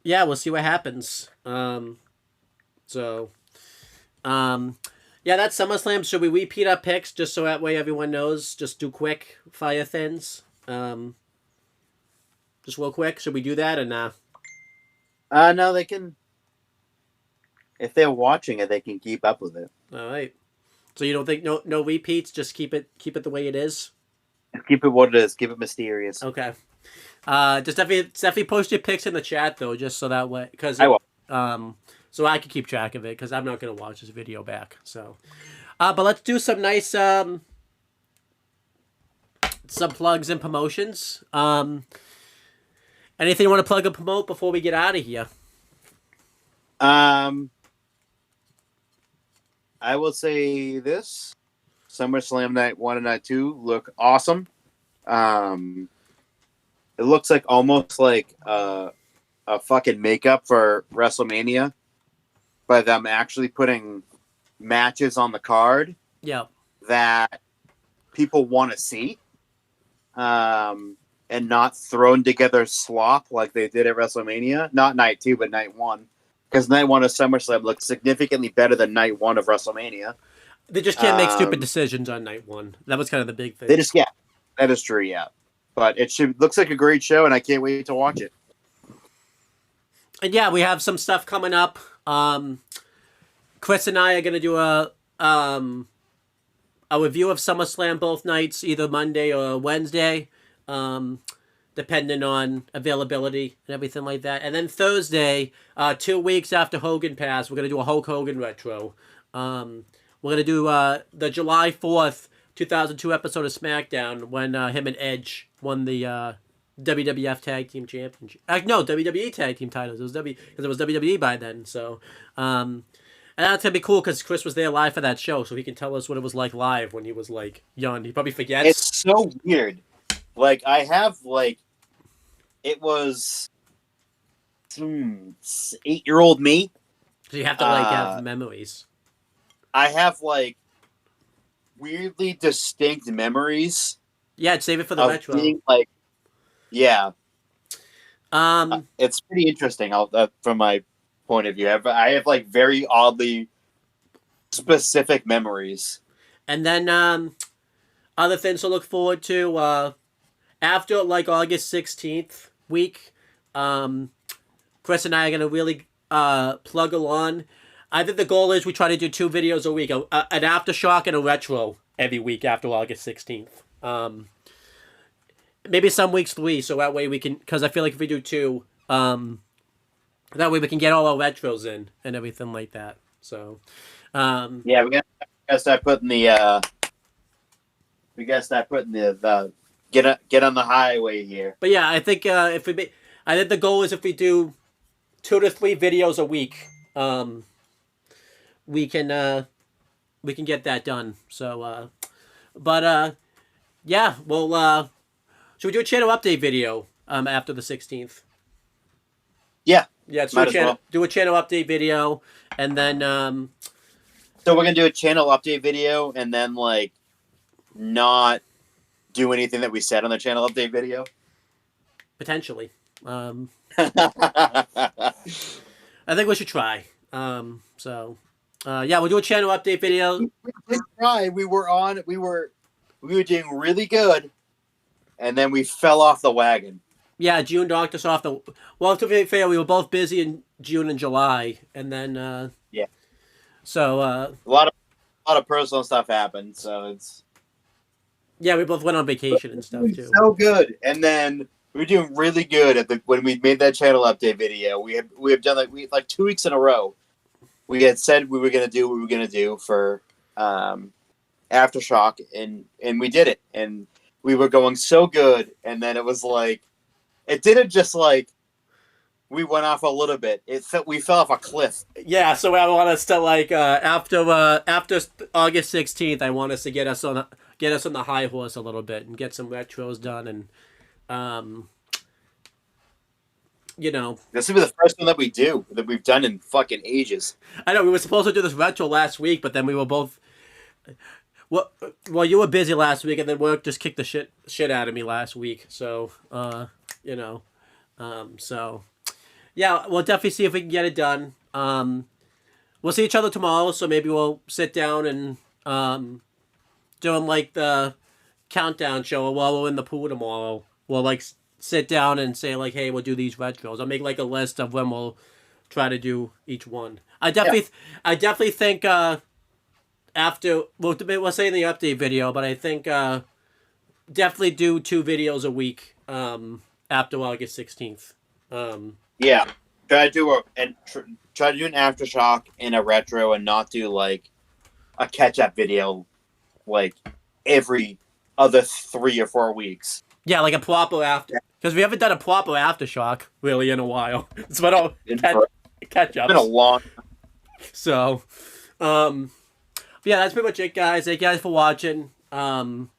yeah, we'll see what happens. Yeah, that's SummerSlam. Should we repeat our picks just so that way everyone knows? Just do quick fire thins. Just real quick. Should we do that or nah? No, they can. If they're watching it, they can keep up with it. All right. So you don't think no repeats? Just keep it the way it is. Keep it what it is. Keep it mysterious. Okay. Just definitely post your picks in the chat though, just so that way, because I will. So I can keep track of it because I'm not gonna watch this video back. So, but let's do some nice some plugs and promotions. Anything you want to plug and promote before we get out of here? I will say this: SummerSlam Night 1 and Night 2 look awesome. It looks like almost like a fucking makeup for WrestleMania by them actually putting matches on the card. Yeah. That people want to see. And not thrown together slop like they did at WrestleMania. Not Night 2, but Night 1. Because Night 1 of SummerSlam looks significantly better than Night 1 of WrestleMania. They just can't make stupid decisions on Night 1. That was kind of the big thing. Yeah, that is true, yeah. But looks like a great show, and I can't wait to watch it. And yeah, we have some stuff coming up. Chris and I are going to do a review of SummerSlam both nights, either Monday or Wednesday. Depending on availability and everything like that. And then Thursday, 2 weeks after Hogan passed, we're going to do a Hulk Hogan retro. We're going to do the July 4th, 2002 episode of SmackDown when him and Edge won the WWF Tag Team Championship. No, WWE Tag Team titles. Because it was WWE by then. So, and that's going to be cool because Chris was there live for that show, so he can tell us what it was like live when he was like young. He probably forgets. It's so weird. Like, I have, like, it was 8-year-old me. So you have to, like, have memories. I have, like, weirdly distinct memories Yeah, save it for the of retro. being like, yeah, Um, it's pretty interesting. From my point of view, I have like very oddly specific memories. and then other things to look forward to. After like August 16th week, Chris and I are gonna really plug along. I think the goal is we try to do 2 videos a week, an aftershock and a retro every week after August 16th. Maybe some weeks 3, so that way we can, because I feel like if we do 2, that way we can get all our retros in and everything like that. So, Yeah, we gotta start putting the get on the highway here. but yeah, I think I think the goal is if we do 2 to 3 videos a week, we can get that done. So, yeah, well, should we do a channel update video after the 16th? Yeah, Yeah, let's might as well. do a channel update video, and then So we're gonna do a channel update video, and then like not do anything that we said on the channel update video. potentially, I think we should try. So, yeah, we'll do a channel update video. We did try. We were doing really good, and then we fell off the wagon. Yeah, June knocked us off the. Well, to be fair, we were both busy in June and July, and then Yeah. So A lot of personal stuff happened, so it's yeah, we both went on vacation and stuff too. so good. And then we were doing really good when we made that channel update video. We have done like 2 weeks in a row. We had said we were gonna do what we were gonna do for Aftershock, and we did it. And we were going so good, and then it was like it didn't just like we went off a little bit. We fell off a cliff. Yeah, so I want us to like after August 16th, I want us to get us on the high horse a little bit and get some retros done, and you know, This will be the first one that we've done in fucking ages. I know we were supposed to do this retro last week, but then we were both. Well, you were busy last week, and then work just kicked the shit out of me last week. So, you know, so yeah, we'll definitely see if we can get it done. We'll see each other tomorrow, so maybe we'll sit down and doing like the countdown show while we're in the pool tomorrow. We'll like sit down and say like, hey, we'll do these retros. I'll make like a list of when we'll try to do each one. I definitely think after we'll say in the update video, but I think definitely do 2 videos a week after August 16th. Yeah, try to do an aftershock and a retro, and not do like a catch-up video like every other 3 or 4 weeks. Yeah, like a proper after, because we haven't done a proper aftershock really in a while. It's been all catch up. It's been a long. So, yeah, that's pretty much it, guys. Thank you guys for watching. And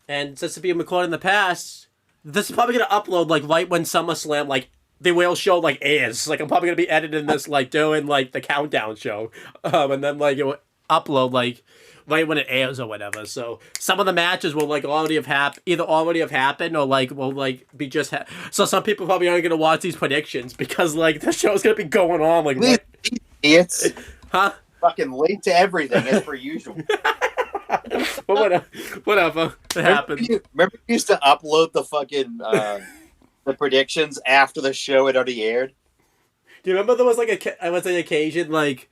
since it's being recorded in the past, this is probably gonna upload like right when SummerSlam like the whale show like airs. Like I'm probably gonna be editing this like during like the countdown show, and then like it will upload like right when it airs or whatever. So some of the matches will like already have happened or like will like be just. So some people probably aren't gonna watch these predictions because like the show's gonna be going on like. It's Huh? fucking late to everything as per usual. But whatever. It happens. Remember you used to upload the fucking the predictions after the show had already aired? Do you remember there was like an occasion like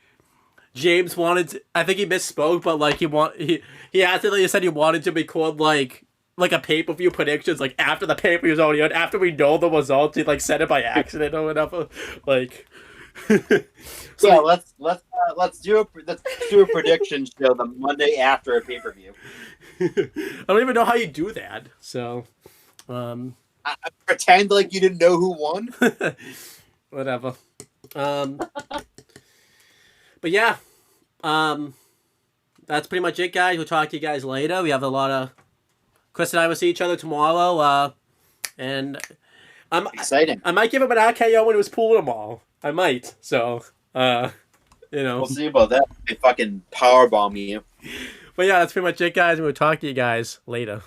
James wanted to, I think he misspoke, but like he accidentally said he wanted to record like a pay-per-view predictions like after the pay-per-view was already on, after we know the results. He like said it by accident or whatever. Like so yeah, let's do a prediction show the Monday after a pay-per-view. I don't even know how you do that. So I pretend like you didn't know who won. Whatever. But yeah, that's pretty much it, guys. We'll talk to you guys later. We have a lot of Chris and I will see each other tomorrow. And Exciting. I might give him an RKO when it was pool tomorrow. I might. So, you know. We'll see about that. They fucking powerbomb you. But yeah, that's pretty much it, guys. And we'll talk to you guys later.